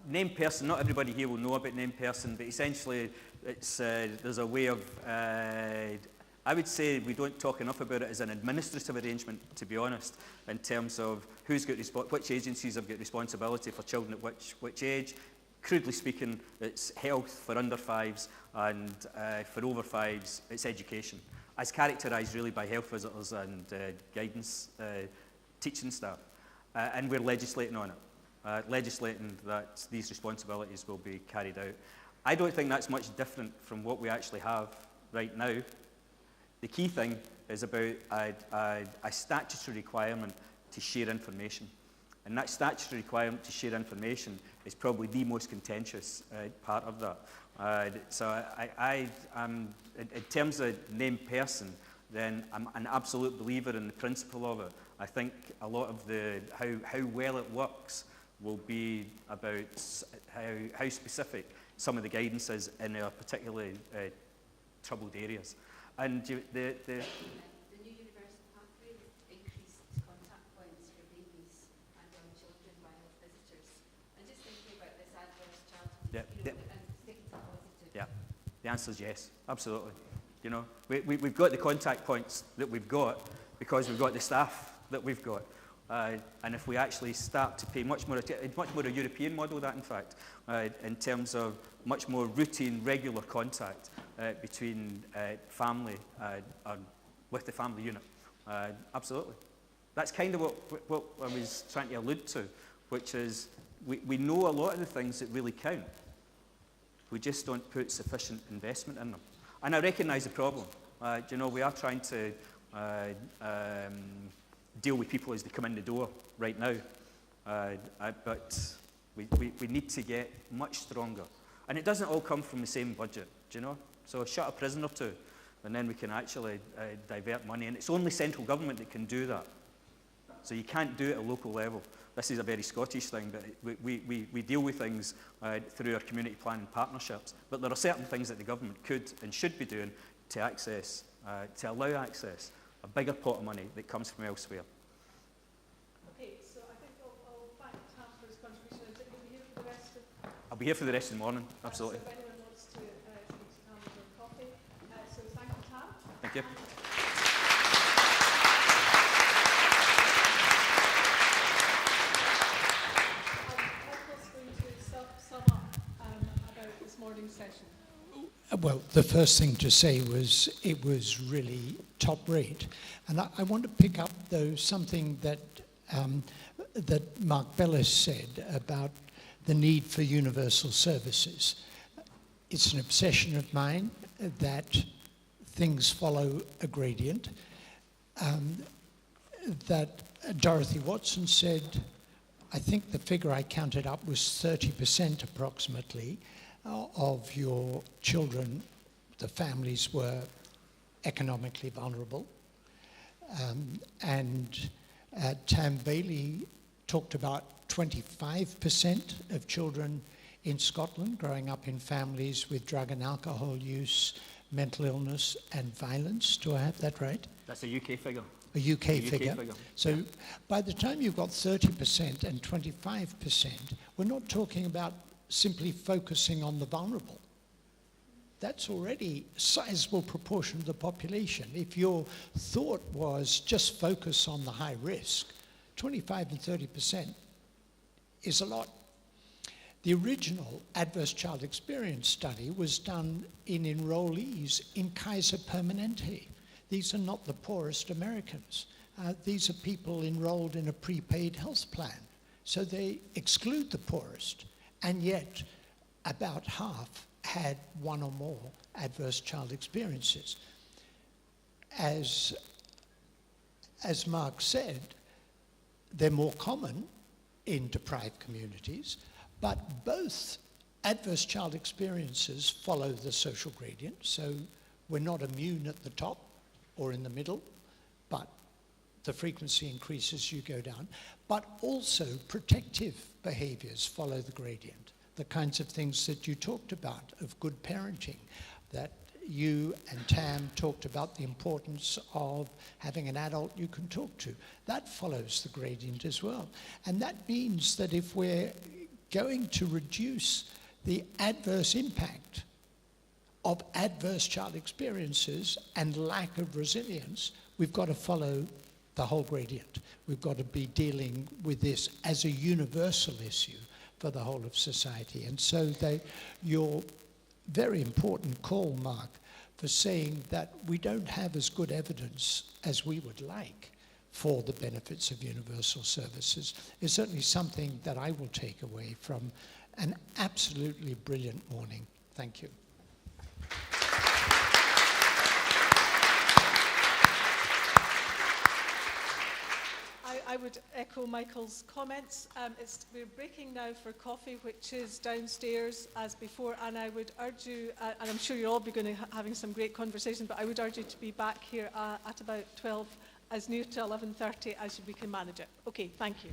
named person, not everybody here will know about named person, but essentially it's, there's a way of I would say we don't talk enough about it as an administrative arrangement, to be honest, in terms of who's got which agencies have got responsibility for children at which age. Crudely speaking, it's health for under fives, and for over fives, it's education, as characterised really by health visitors and guidance teaching staff. and we're legislating on it, legislating that these responsibilities will be carried out. I don't think that's much different from what we actually have right now. The key thing is about a statutory requirement to share information. And that statutory requirement to share information is probably the most contentious part of that. So in terms of named person, then I'm an absolute believer in the principle of it. I think a lot of how well it works will be about how specific some of the guidance is in our particularly troubled areas. And the new universal pathway with increased contact points for babies and young children by health visitors. And just thinking about this adverse childhood, and sticking to positive. Yeah, the answer is yes, absolutely. You know, we've got the contact points that we've got because we've got the staff that we've got. And if we actually start to pay much more a European model, that in fact, in terms of much more routine, regular contact between family with the family unit, absolutely. That's kind of what I was trying to allude to, which is we know a lot of the things that really count. We just don't put sufficient investment in them. And I recognise the problem. You know, we are trying to deal with people as they come in the door right now. But we need to get much stronger. And it doesn't all come from the same budget, do you know? So shut a prison or two, and then we can actually divert money. And it's only central government that can do that. So you can't do it at a local level. This is a very Scottish thing, but we deal with things through our community planning partnerships. But there are certain things that the government could and should be doing to access, to allow access a bigger pot of money that comes from elsewhere. Okay, so I think I'll thank Tam for his contribution. Will you be here for the rest of? I'll be here for the rest of the morning, absolutely. So if anyone wants to speak to Tam over coffee, so thank you, Tam. Thank you. Michael's going to sum up about this morning's session. Well, the first thing to say was it was really top rate. And I want to pick up, though, something that that Mark Bellis said about the need for universal services. It's an obsession of mine that things follow a gradient. That Dorothy Watson said, I think the figure I counted up was 30% approximately, of your children, the families were economically vulnerable. And Tam Bailey talked about 25% of children in Scotland growing up in families with drug and alcohol use, mental illness and violence. Do I have that right? That's a UK figure. A UK figure. So yeah. By the time you've got 30% and 25%, we're not talking about simply focusing on the vulnerable. That's already a sizable proportion of the population. If your thought was just focus on the high risk, 25 and 30% is a lot. The original adverse child experience study was done in enrollees in Kaiser Permanente. These are not the poorest Americans. These are people enrolled in a prepaid health plan. So they exclude the poorest. And yet, about half had one or more adverse child experiences. As Mark said, they're more common in deprived communities, but both adverse child experiences follow the social gradient, so we're not immune at the top or in the middle, but the frequency increases as you go down. But also protective behaviors follow the gradient. The kinds of things that you talked about of good parenting, that you and Tam talked about the importance of having an adult you can talk to. That follows the gradient as well. And that means that if we're going to reduce the adverse impact of adverse child experiences and lack of resilience, we've got to follow the whole gradient. We've got to be dealing with this as a universal issue for the whole of society. And so your very important call, Mark, for saying that we don't have as good evidence as we would like for the benefits of universal services is certainly something that I will take away from an absolutely brilliant morning. Thank you. I would echo Michael's comments. We're breaking now for coffee, which is downstairs as before, and I would urge you, and I'm sure you'll all be going to having some great conversation, but I would urge you to be back here at about 12, as near to 11:30 as we can manage it. Okay, thank you.